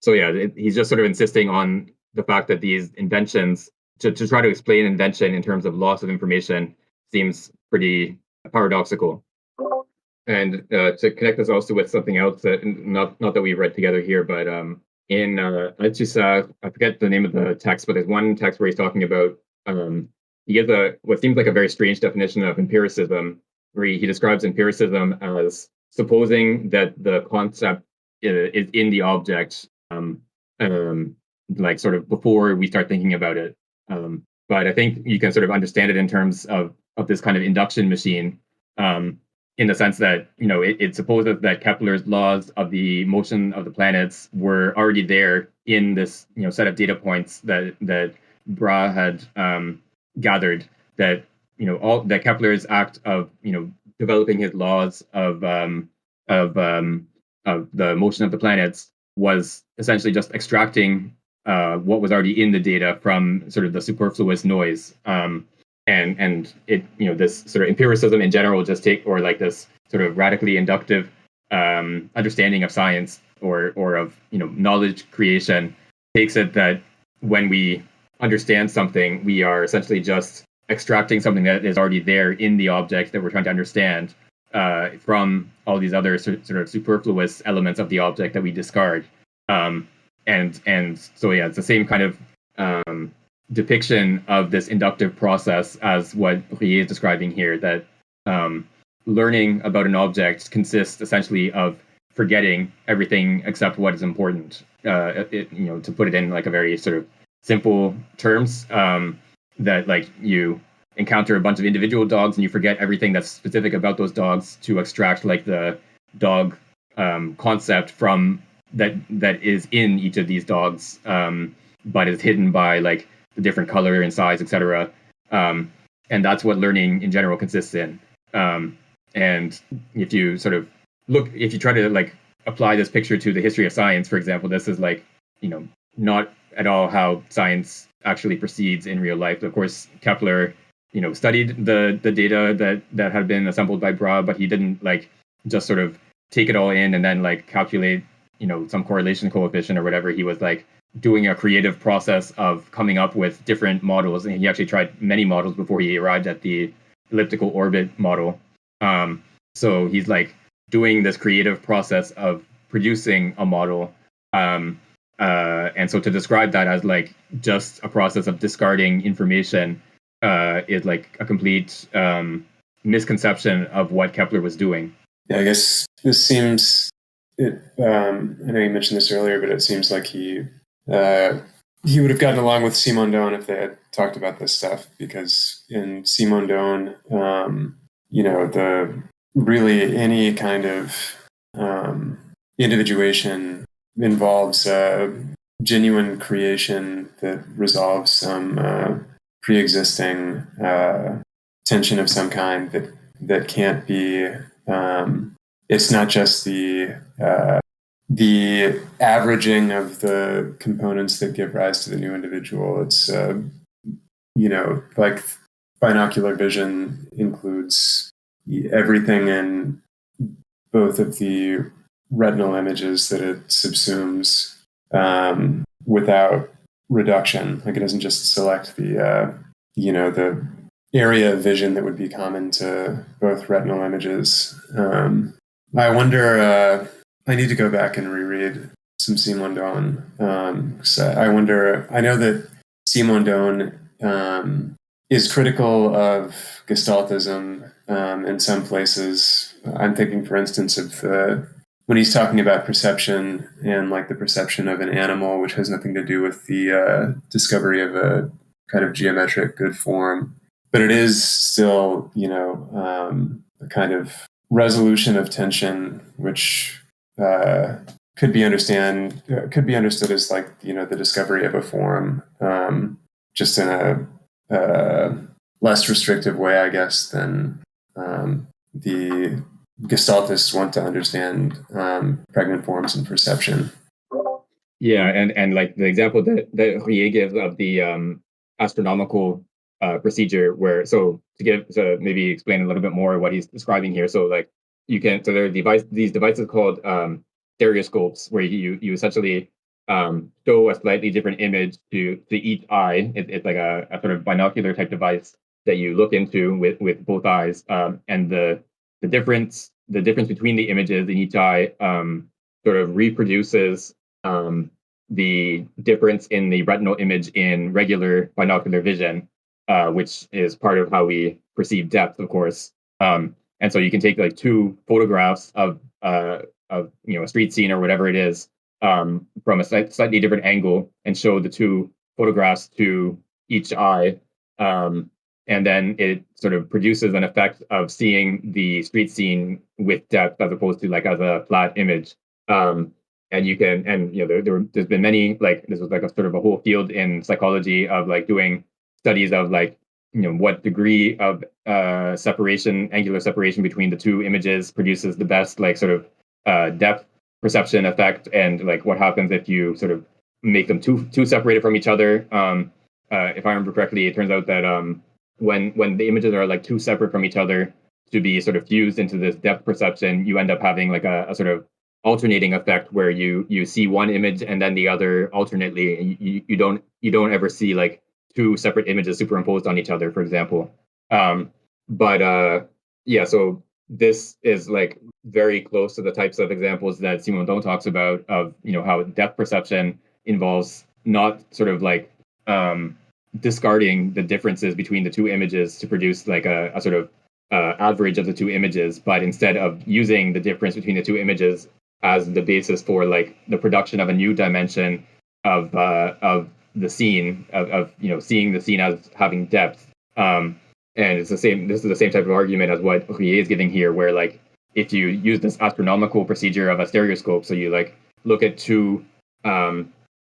So yeah, he's just sort of insisting on the fact that these inventions, to try to explain invention in terms of loss of information, seems pretty paradoxical. And to connect this also with something else that not that we read together here, but in I forget the name of the text, but there's one text where he's talking about he gives a what seems like a very strange definition of empiricism, where he describes empiricism as supposing that the concept is in the object, um, like sort of before we start thinking about it. But I think you can sort of understand it in terms of this kind of induction machine, um, in the sense that it supposes that Kepler's laws of the motion of the planets were already there in this set of data points that Bra had gathered, that all that Kepler's act of developing his laws of um, of the motion of the planets was essentially just extracting what was already in the data from sort of the superfluous noise. And it this sort of empiricism in general just take or like this sort of radically inductive understanding of science or of knowledge creation takes it that when we understand something, we are essentially just extracting something that is already there in the object that we're trying to understand from all these other sort of superfluous elements of the object that we discard. And so yeah, it's the same kind of depiction of this inductive process as what Ruyer is describing here, that learning about an object consists essentially of forgetting everything except what is important. To put it in like a very sort of simple terms, that like you encounter a bunch of individual dogs and you forget everything that's specific about those dogs to extract like the dog concept from that is in each of these dogs, but is hidden by like the different color and size, etc. And that's what learning in general consists in. And if you sort of if you try to like apply this picture to the history of science, for example, this is like not at all how science actually proceeds in real life. Of course, Kepler studied the data that had been assembled by Bra, but he didn't like just sort of take it all in and then like calculate some correlation coefficient or whatever. He was like doing a creative process of coming up with different models, and he actually tried many models before he arrived at the elliptical orbit model. So he's like doing this creative process of producing a model, and so to describe that as like just a process of discarding information is like a complete misconception of what Kepler was doing. Yeah, I guess this seems. I know you mentioned this earlier, but it seems like he would have gotten along with Simondon if they had talked about this stuff, because in Simondon, the really any kind of individuation involves genuine creation that resolves some pre-existing tension of some kind that can't be. It's not just the averaging of the components that give rise to the new individual. It's like binocular vision includes everything in both of the retinal images that it subsumes without reduction. Like it doesn't just select the the area of vision that would be common to both retinal images. I wonder. I need to go back and reread some Simondon. I wonder. I know that Simondon is critical of Gestaltism in some places. I'm thinking, for instance, of when he's talking about perception and like the perception of an animal, which has nothing to do with the discovery of a kind of geometric good form, but it is still, a kind of resolution of tension, which could be understood as like the discovery of a form, just in a less restrictive way, I guess, than the Gestaltists want to understand pregnant forms and perception. Yeah, and like the example that Ruyer gives of the astronomical procedure, where to maybe explain a little bit more what he's describing here. So like there are these devices called stereoscopes, where you essentially show a slightly different image to each eye. It's like a sort of binocular type device that you look into with both eyes, and the difference between the images in each eye sort of reproduces the difference in the retinal image in regular binocular vision. which is part of how we perceive depth, of course. And so you can take like two photographs of a street scene or whatever it is, from a slightly different angle, and show the two photographs to each eye. And then it sort of produces an effect of seeing the street scene with depth as opposed to like as a flat image. And you can, and there's been many, like this was like a sort of a whole field in psychology of like doing studies of like what degree of separation, angular separation between the two images produces the best like sort of depth perception effect, and like what happens if you sort of make them too separated from each other. If I remember correctly, it turns out that when the images are like too separate from each other to be sort of fused into this depth perception, you end up having like a sort of alternating effect where you see one image and then the other alternately, and you don't ever see like two separate images superimposed on each other, for example. But yeah, so this is like very close to the types of examples that Simondon talks about of how depth perception involves not sort of like discarding the differences between the two images to produce like a sort of average of the two images, but instead of using the difference between the two images as the basis for like the production of a new dimension of the scene of seeing the scene as having depth. And it's the same. This is the same type of argument as what Ruyer is giving here, where like if you use this astronomical procedure of a stereoscope, so you like look at two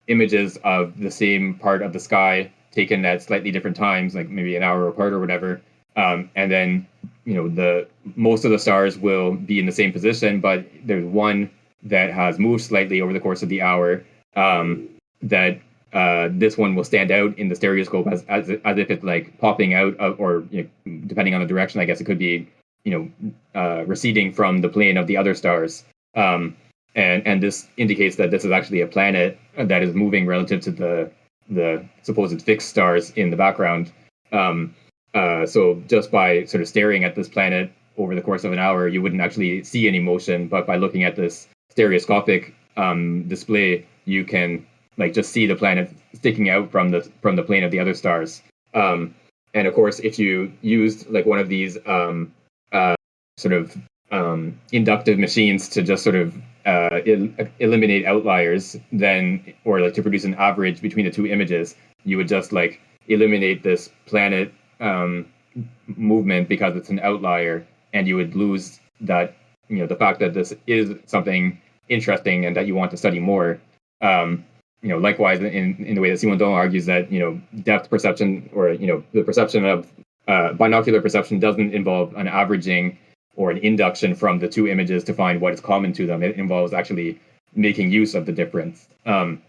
images of the same part of the sky taken at slightly different times, like maybe an hour apart or whatever, and then the most of the stars will be in the same position, but there's one that has moved slightly over the course of the hour. That this one will stand out in the stereoscope as if it's like popping out of, or depending on the direction, I guess it could be receding from the plane of the other stars. And this indicates that this is actually a planet that is moving relative to the supposed fixed stars in the background. So just by sort of staring at this planet over the course of an hour, you wouldn't actually see any motion, but by looking at this stereoscopic display, you can like just see the planet sticking out from the plane of the other stars. And of course, if you used like one of these sort of inductive machines to just sort of eliminate outliers, then, or like to produce an average between the two images, you would just like eliminate this planet movement because it's an outlier, and you would lose that the fact that this is something interesting and that you want to study more. Likewise, in the way that Simondon argues that depth perception, or the perception of binocular perception, doesn't involve an averaging or an induction from the two images to find what is common to them. It involves actually making use of the difference. And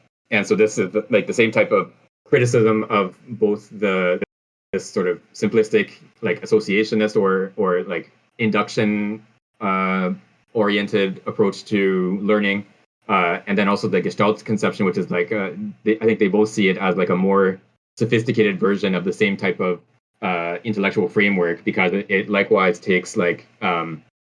so this is like the same type of criticism of both this sort of simplistic like associationist or like induction oriented approach to learning, and then also the Gestalt conception, which is like I think they both see it as like a more sophisticated version of the same type of intellectual framework, because it likewise takes like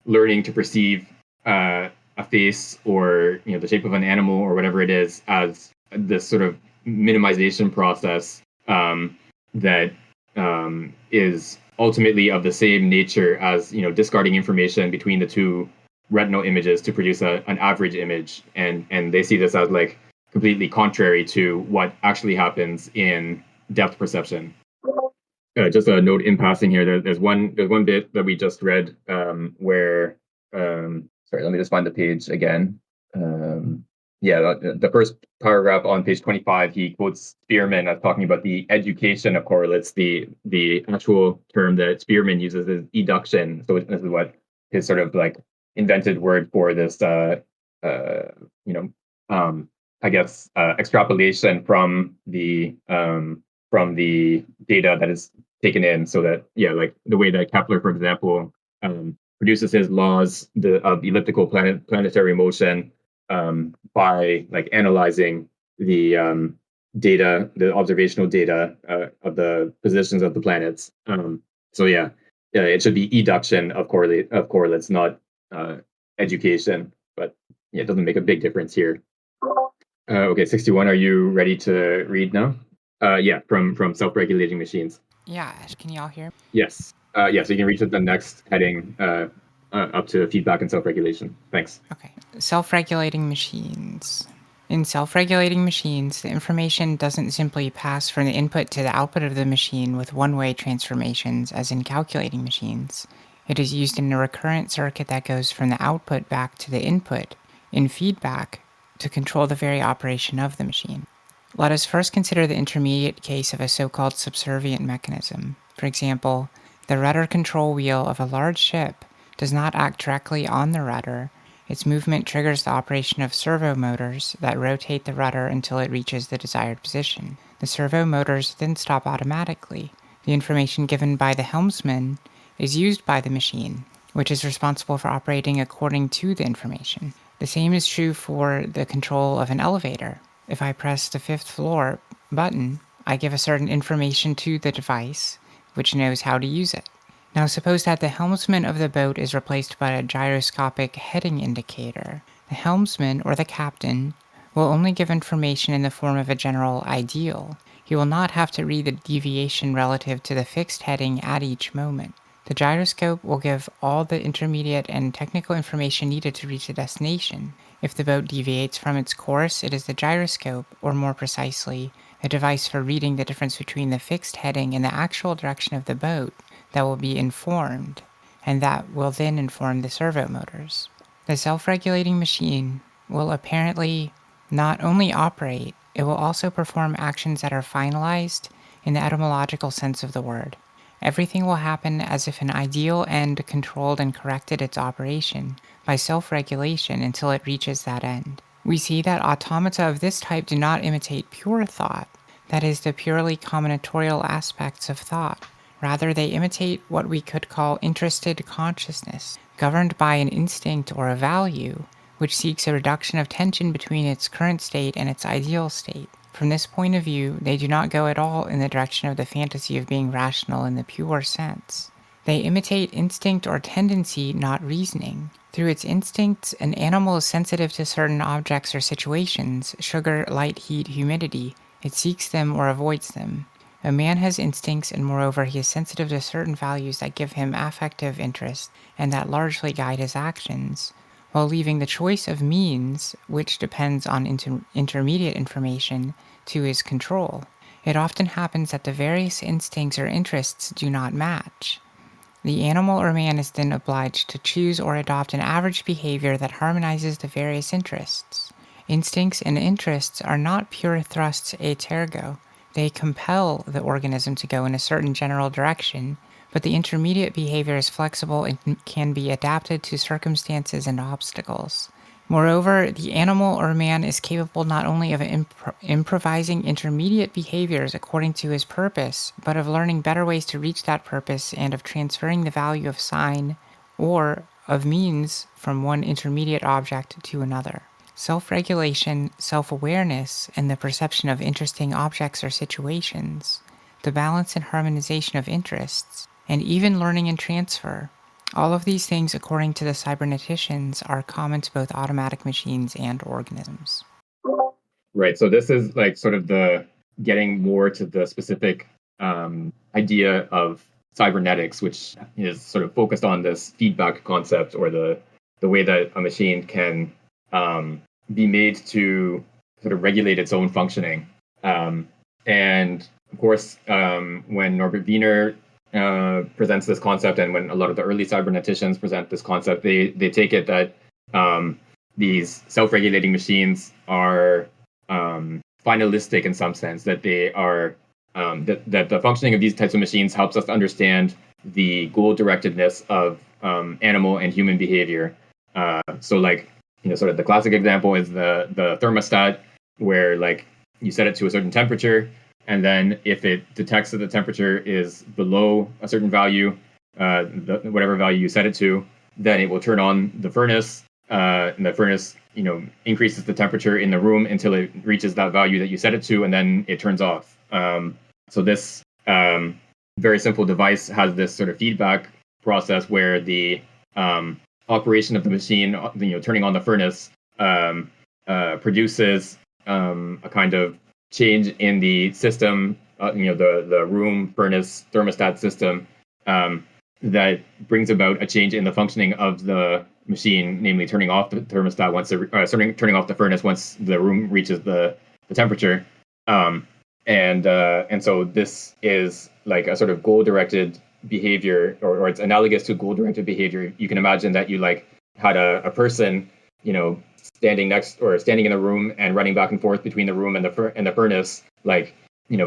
learning to perceive a face, or the shape of an animal or whatever it is, as this sort of minimization process that is ultimately of the same nature as discarding information between the two retinal images to produce an average image, and they see this as like completely contrary to what actually happens in depth perception. Just a note in passing here. There's one bit that we just read where sorry, let me just find the page again. The first paragraph on page 25, he quotes Spearman as talking about the education of correlates. The actual term that Spearman uses is eduction. So this is what his sort of like invented word for this I guess extrapolation from the data that is taken in, so that like the way that Kepler, for example, produces his laws of elliptical planetary motion by like analyzing the data, the observational data of the positions of the planets. It should be eduction of correlates, not education. But it doesn't make a big difference here. Okay, 61. Are you ready to read now? From self-regulating machines. Yeah, can you all hear? Yes. Yes, you can reach the next heading up to feedback and self-regulation. Thanks. Okay. Self-regulating machines. In self-regulating machines, the information doesn't simply pass from the input to the output of the machine with one-way transformations as in calculating machines. It is used in a recurrent circuit that goes from the output back to the input in feedback to control the very operation of the machine. Let us first consider the intermediate case of a so-called subservient mechanism. For example, the rudder control wheel of a large ship does not act directly on the rudder. Its movement triggers the operation of servo motors that rotate the rudder until it reaches the desired position. The servo motors then stop automatically. The information given by the helmsman is used by the machine, which is responsible for operating according to the information. The same is true for the control of an elevator. If I press the 5th floor button, I give a certain information to the device, which knows how to use it. Now suppose that the helmsman of the boat is replaced by a gyroscopic heading indicator. The helmsman, or the captain, will only give information in the form of a general ideal. He will not have to read the deviation relative to the fixed heading at each moment. The gyroscope will give all the intermediate and technical information needed to reach the destination. If the boat deviates from its course, it is the gyroscope, or more precisely, a device for reading the difference between the fixed heading and the actual direction of the boat, that will be informed, and that will then inform the servo motors. The self-regulating machine will apparently not only operate, it will also perform actions that are finalized in the etymological sense of the word. Everything will happen as if an ideal end controlled and corrected its operation by self-regulation until it reaches that end. We see that automata of this type do not imitate pure thought, that is, the purely combinatorial aspects of thought. Rather, they imitate what we could call interested consciousness, governed by an instinct or a value, which seeks a reduction of tension between its current state and its ideal state. From this point of view, they do not go at all in the direction of the fantasy of being rational in the pure sense. They imitate instinct or tendency, not reasoning. Through its instincts, an animal is sensitive to certain objects or situations, sugar, light, heat, humidity. It seeks them or avoids them. A man has instincts, and moreover he is sensitive to certain values that give him affective interest and that largely guide his actions, while leaving the choice of means, which depends on intermediate information, to his control. It often happens that the various instincts or interests do not match. The animal or man is then obliged to choose or adopt an average behavior that harmonizes the various interests. Instincts and interests are not pure thrusts a tergo. They compel the organism to go in a certain general direction, but the intermediate behavior is flexible and can be adapted to circumstances and obstacles. Moreover, the animal or man is capable not only of improvising intermediate behaviors according to his purpose, but of learning better ways to reach that purpose and of transferring the value of sign or of means from one intermediate object to another. Self-regulation, self-awareness, and the perception of interesting objects or situations, the balance and harmonization of interests, and even learning and transfer. All of these things, according to the cyberneticians, are common to both automatic machines and organisms. Right. So this is like sort of the getting more to the specific idea of cybernetics, which is sort of focused on this feedback concept, or the way that a machine can be made to sort of regulate its own functioning. And of course, when Norbert Wiener presents this concept, and when a lot of the early cyberneticians present this concept, they take it that these self-regulating machines are finalistic in some sense, that they are that the functioning of these types of machines helps us to understand the goal-directedness of animal and human behavior. So, like, sort of the classic example is the thermostat, where like you set it to a certain temperature, and then if it detects that the temperature is below a certain value, whatever value you set it to, then it will turn on the furnace, and the furnace, increases the temperature in the room until it reaches that value that you set it to, and then it turns off. So this very simple device has this sort of feedback process where the operation of the machine, turning on the furnace, produces a kind of change in the system the room furnace thermostat system that brings about a change in the functioning of the machine, namely turning off the thermostat turning off the furnace once the room reaches the temperature. And so this is like a sort of goal-directed behavior, or it's analogous to goal-directed behavior. You can imagine that you like had a person, standing in a room and running back and forth between the room and the furnace, like,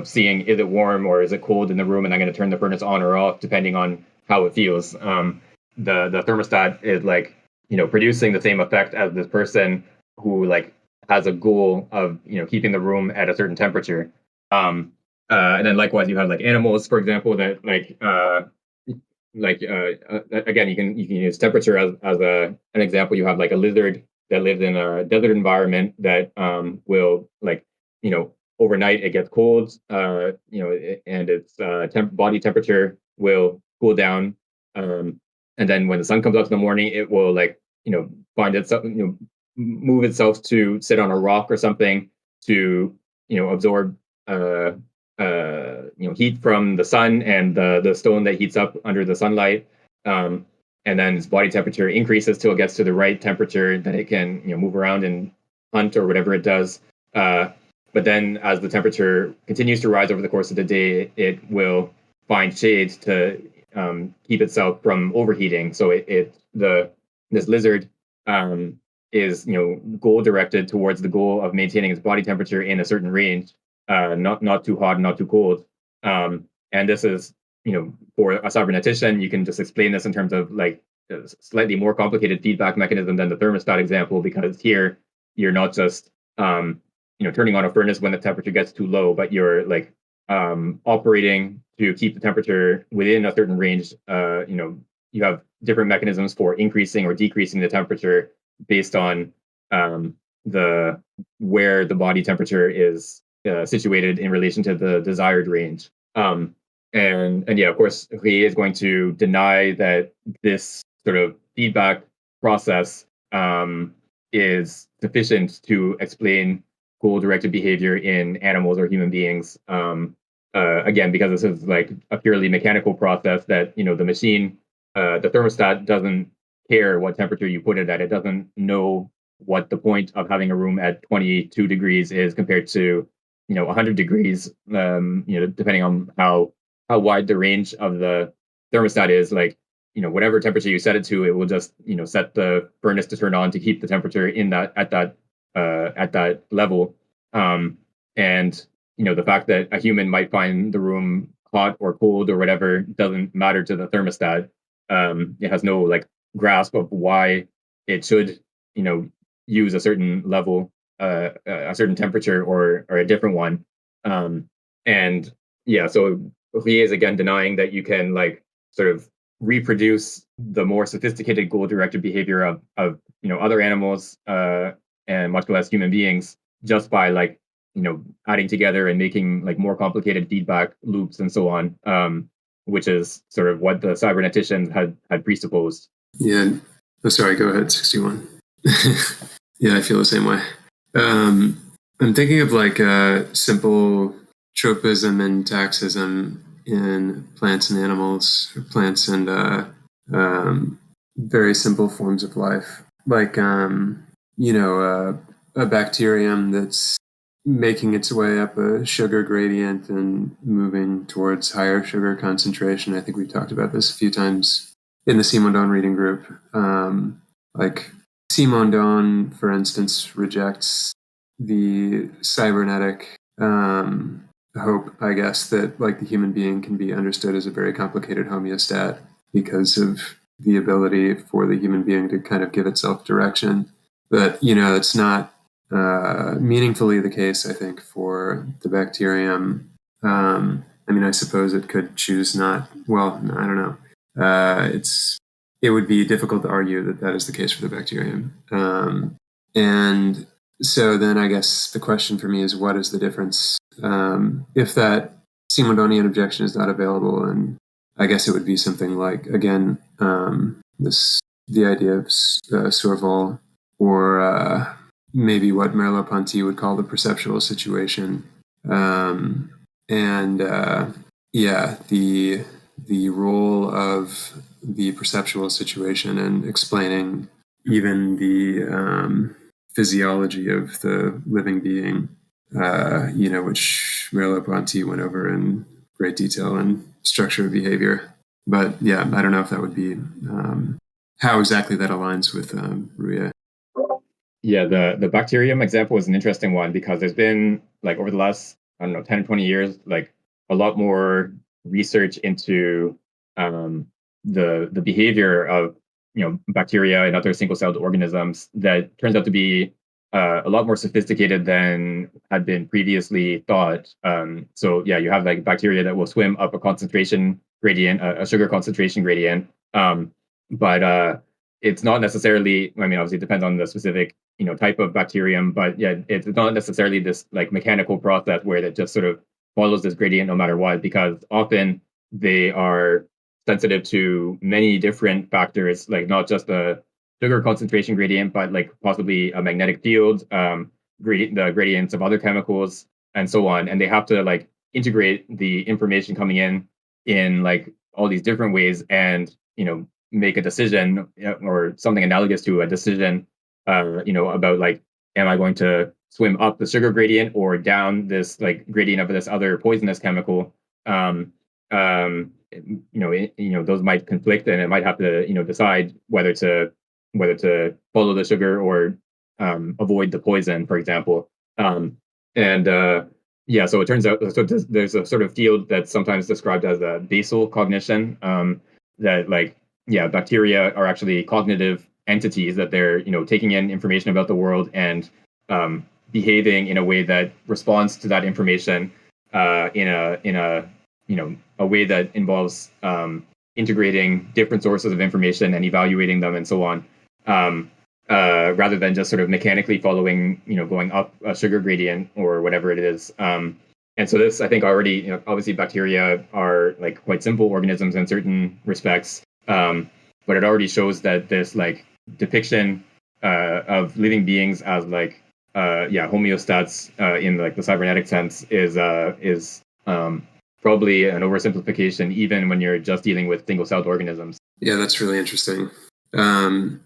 seeing, is it warm or is it cold in the room, and I'm going to turn the furnace on or off depending on how it feels. The thermostat is like, producing the same effect as this person who like has a goal of keeping the room at a certain temperature. And then likewise, you have like animals, for example, that again, you can use temperature as an example. You have like a lizard that lives in a desert environment that will like overnight it gets cold, and its body temperature will cool down, and then when the sun comes up in the morning, it will like find itself move itself to sit on a rock or something to absorb heat from the sun and the stone that heats up under the sunlight. And then its body temperature increases till it gets to the right temperature that it can move around and hunt or whatever it does. But then as the temperature continues to rise over the course of the day, it will find shade to keep itself from overheating. So this lizard is goal directed towards the goal of maintaining its body temperature in a certain range, not too hot, not too cold. And this is for a cybernetician, you can just explain this in terms of like a slightly more complicated feedback mechanism than the thermostat example, because here you're not just turning on a furnace when the temperature gets too low, but you're like operating to keep the temperature within a certain range. You have different mechanisms for increasing or decreasing the temperature based on where the body temperature is situated in relation to the desired range. And yeah, of course, he is going to deny that this sort of feedback process is sufficient to explain goal-directed behavior in animals or human beings. Again, because this is like a purely mechanical process that the machine, the thermostat doesn't care what temperature you put it at. It doesn't know what the point of having a room at 22 degrees is compared to 100 degrees. Depending on how wide the range of the thermostat is, like whatever temperature you set it to, it will just set the furnace to turn on to keep the temperature in that at that level. And the fact that a human might find the room hot or cold or whatever doesn't matter to the thermostat. It has no like grasp of why it should use a certain level, a certain temperature or a different one. And yeah, so he is again denying that you can like sort of reproduce the more sophisticated goal-directed behavior of other animals, and much less human beings, just by like adding together and making like more complicated feedback loops and so on, which is sort of what the cyberneticians had presupposed. Yeah. Oh, sorry. Go ahead. 61. Yeah, I feel the same way. I'm thinking of like simple tropism and taxism in plants and animals, or plants and very simple forms of life, like a bacterium that's making its way up a sugar gradient and moving towards higher sugar concentration. I think we've talked about this a few times in the Simondon reading group. Like Simondon, for instance, rejects the cybernetic hope, I guess, that like the human being can be understood as a very complicated homeostat because of the ability for the human being to kind of give itself direction. But it's not meaningfully the case, I think, for the bacterium. I mean, I suppose it could choose not. Well, I don't know. It would be difficult to argue that that is the case for the bacterium. And so then I guess the question for me is, what is the difference? If that Simondonian objection is not available, and I guess it would be something like, again, the idea of Survol, or maybe what Merleau-Ponty would call the perceptual situation. and the role of the perceptual situation and explaining even the physiology of the living being, which Merleau-Ponty went over in great detail in Structure of Behavior. But yeah, I don't know if that would be how exactly that aligns with Ruyer. Yeah, the bacterium example is an interesting one because there's been like over the last, I don't know, 10 or 20 years, like a lot more research into the behavior of bacteria and other single-celled organisms that turns out to be a lot more sophisticated than had been previously thought. So yeah, you have like bacteria that will swim up a concentration gradient, a sugar concentration gradient, but it's not necessarily. I mean, obviously, it depends on the specific type of bacterium, but yeah, it's not necessarily this like mechanical process where it just sort of follows this gradient no matter what, because often they are sensitive to many different factors, like not just the sugar concentration gradient, but like possibly a magnetic field, the gradients of other chemicals, and so on. And they have to like integrate the information coming in like all these different ways, and make a decision or something analogous to a decision, about like, am I going to swim up the sugar gradient or down this like gradient of this other poisonous chemical? Those might conflict, and it might have to decide whether to follow the sugar or avoid the poison, for example. And Yeah, so it turns out there's a sort of field that's sometimes described as a basal cognition, that like yeah, bacteria are actually cognitive entities, that they're taking in information about the world and behaving in a way that responds to that information in a way that involves integrating different sources of information and evaluating them and so on, rather than just sort of mechanically following going up a sugar gradient or whatever it is. And so this, I think, already, obviously bacteria are like quite simple organisms in certain respects, but it already shows that this like depiction of living beings as like homeostats in like the cybernetic sense is probably an oversimplification, even when you're just dealing with single-celled organisms. Yeah, that's really interesting. I'm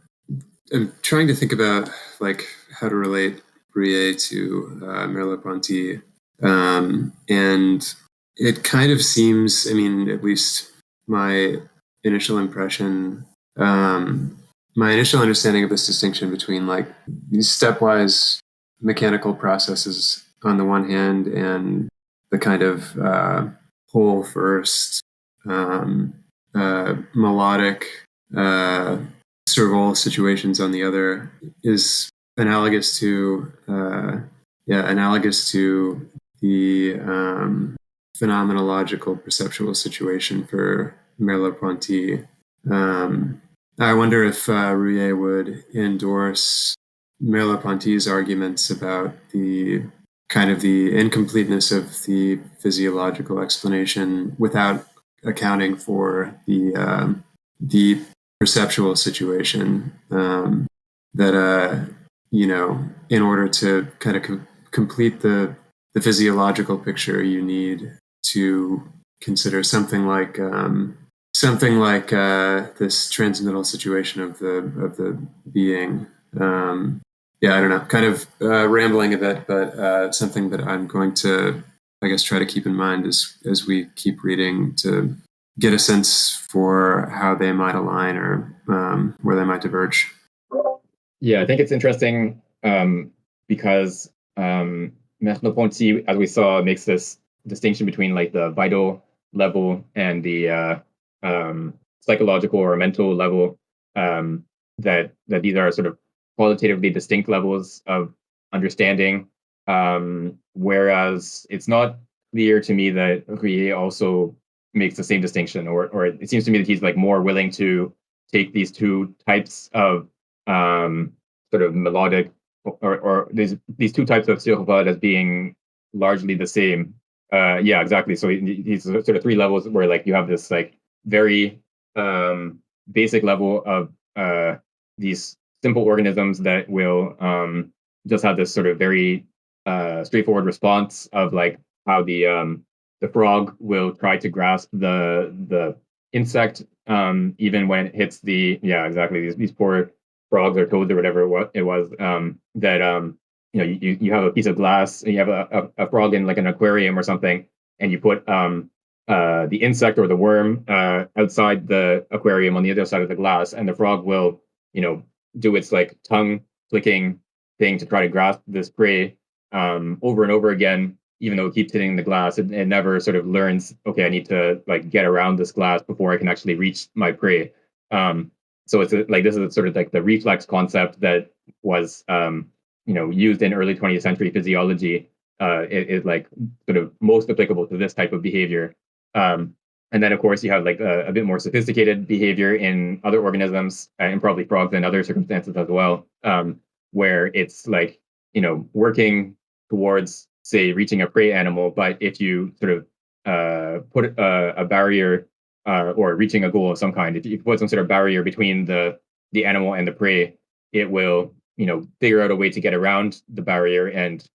trying to think about like how to relate Ruyer to Merleau-Ponty, and it kind of seems, I mean, at least my initial impression, my initial understanding of this distinction between like these stepwise mechanical processes on the one hand and the kind of whole first melodic Serval situations on the other is analogous to the phenomenological perceptual situation for Merleau-Ponty. I wonder if Ruyer would endorse Merleau-Ponty's arguments about the kind of the incompleteness of the physiological explanation without accounting for the perceptual situation, that in order to kind of complete the physiological picture, you need to consider something like this transcendental situation of the being. Yeah, I don't know, kind of rambling a bit, but something that I'm going to, I guess, try to keep in mind as we keep reading, to get a sense for how they might align or where they might diverge. Yeah, I think it's interesting because Merleau-Ponty, as we saw, makes this distinction between like the vital level and the psychological or mental level. That these are sort of qualitatively distinct levels of understanding. Whereas it's not clear to me that Ruyer also makes the same distinction, or it seems to me that he's like more willing to take these two types of sort of melodic, or these two types of Serval as being largely the same. Yeah, exactly. So he's sort of three levels where like you have this like very basic level of these simple organisms that will just have this sort of very straightforward response of like how the frog will try to grasp the insect, even when it hits exactly, these poor frogs or toads or whatever it was, that you have a piece of glass, and you have a frog in like an aquarium or something, and you put the insect or the worm outside the aquarium on the other side of the glass, and the frog will do its like tongue flicking thing to try to grasp this prey over and over again, even though it keeps hitting the glass. It never sort of learns, okay, I need to like get around this glass before I can actually reach my prey. So it's like this is sort of like the reflex concept that was used in early 20th century physiology. Is like sort of most applicable to this type of behavior. And then, of course, you have like a bit more sophisticated behavior in other organisms, and probably frogs and other circumstances as well, where it's like working towards, say, reaching a prey animal. But if you sort of put a barrier, or reaching a goal of some kind, if you put some sort of barrier between the animal and the prey, it will figure out a way to get around the barrier and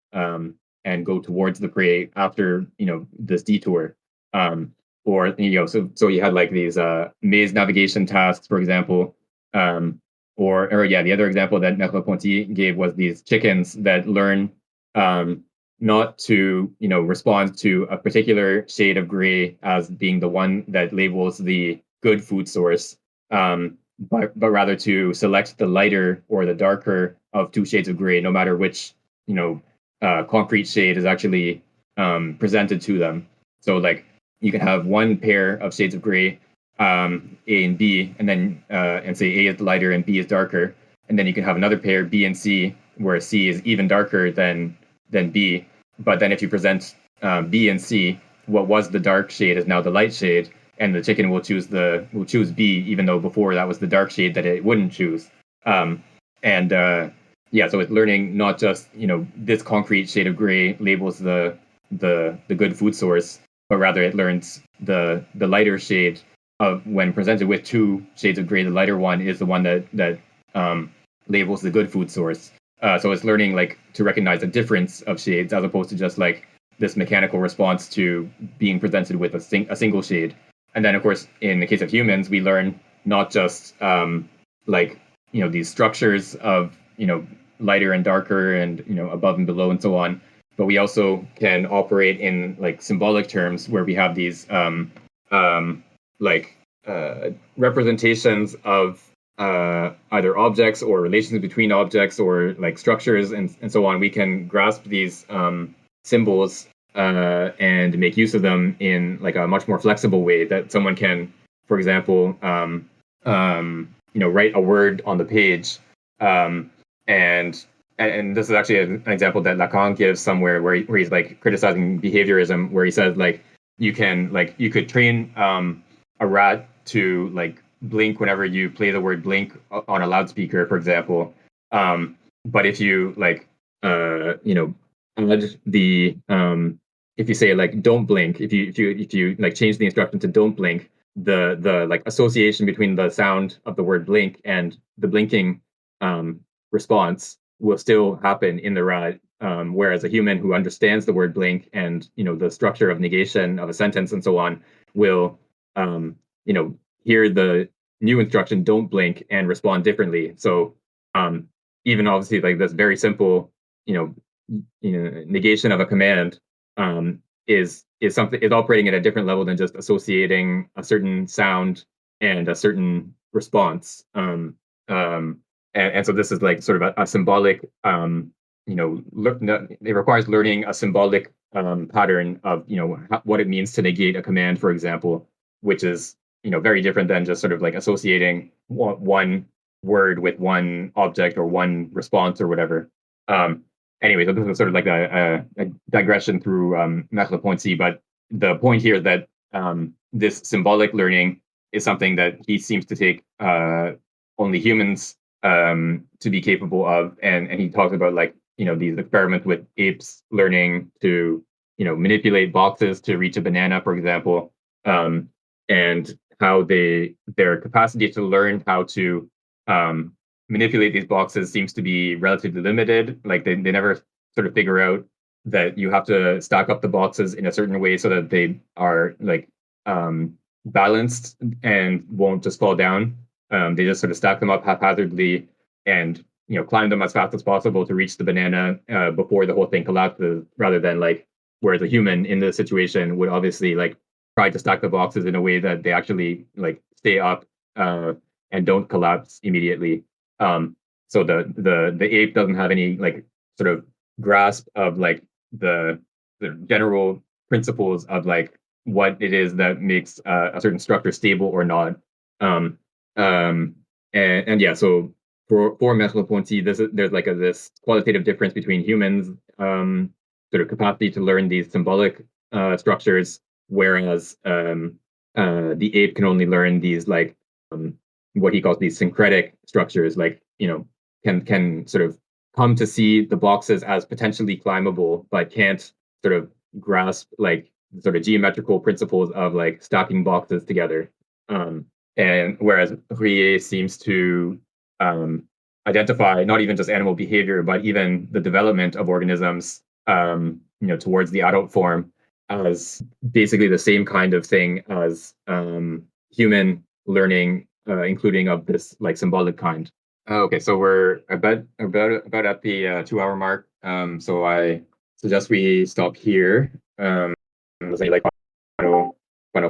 go towards the prey after this detour. Or so you had like these maze navigation tasks, for example. Or yeah, the other example that Merleau-Ponty gave was these chickens that learn not to respond to a particular shade of gray as being the one that labels the good food source, but rather to select the lighter or the darker of two shades of gray, no matter which concrete shade is actually presented to them. So like you can have one pair of shades of gray, A and B, and then and say A is lighter and B is darker, and then you can have another pair, B and C, where C is even darker than B. But then if you present B and C, what was the dark shade is now the light shade, and the chicken will choose B, even though before that was the dark shade that it wouldn't choose. And so it's learning not just this concrete shade of gray labels the good food source, but rather it learns the lighter shade of when presented with two shades of gray. The lighter one is the one that labels the good food source. So it's learning like to recognize the difference of shades as opposed to just like this mechanical response to being presented with a single shade. And then, of course, in the case of humans, we learn not just these structures of lighter and darker and above and below and so on, but we also can operate in like symbolic terms where we have these representations of either objects or relations between objects or like structures and so on. We can grasp these symbols and make use of them in like a much more flexible way that someone can, for example, write a word on the page. And this is actually an example that Lacan gives somewhere where he's like criticizing behaviorism, where he says like you could train a rat to like blink whenever you play the word blink on a loudspeaker, for example. But if you add the if you say like don't blink, if you like change the instruction to don't blink, the like association between the sound of the word blink and the blinking response will still happen in the rat. Whereas a human who understands the word blink and the structure of negation of a sentence and so on will hear the new instruction don't blink and respond differently. So even obviously like this very simple negation of a command is operating at a different level than just associating a certain sound and a certain response. And so this is like sort of a symbolic, it requires learning a symbolic pattern of, what it means to negate a command, for example, which is, very different than just sort of like associating one word with one object or one response or whatever. Anyway, so this is sort of like a digression through Merleau-Ponty, but the point here is that this symbolic learning is something that he seems to take only humans to be capable of, and he talks about like these experiments with apes learning to manipulate boxes to reach a banana, for example, and how their capacity to learn how to manipulate these boxes seems to be relatively limited. Like they never sort of figure out that you have to stack up the boxes in a certain way so that they are like balanced and won't just fall down. They just sort of stack them up haphazardly and climb them as fast as possible to reach the banana before the whole thing collapses, rather than like whereas a human in this situation would obviously like try to stack the boxes in a way that they actually like stay up and don't collapse immediately. So the ape doesn't have any like sort of grasp of like the general principles of like what it is that makes a certain structure stable or not. Um, and yeah, so for Merleau-Ponty, there's like this qualitative difference between humans sort of capacity to learn these symbolic structures, whereas the ape can only learn these like what he calls these syncretic structures, like can sort of come to see the boxes as potentially climbable, but can't sort of grasp like sort of geometrical principles of like stacking boxes together. And whereas Ruyer seems to identify not even just animal behavior, but even the development of organisms, towards the adult form as basically the same kind of thing as human learning, including of this like symbolic kind. Okay, so we're about at the 2 hour mark. So I suggest we stop here. Was any like final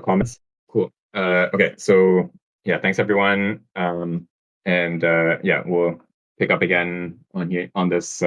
comments? Cool. Okay, so yeah, thanks everyone. And yeah, we'll pick up again on here on this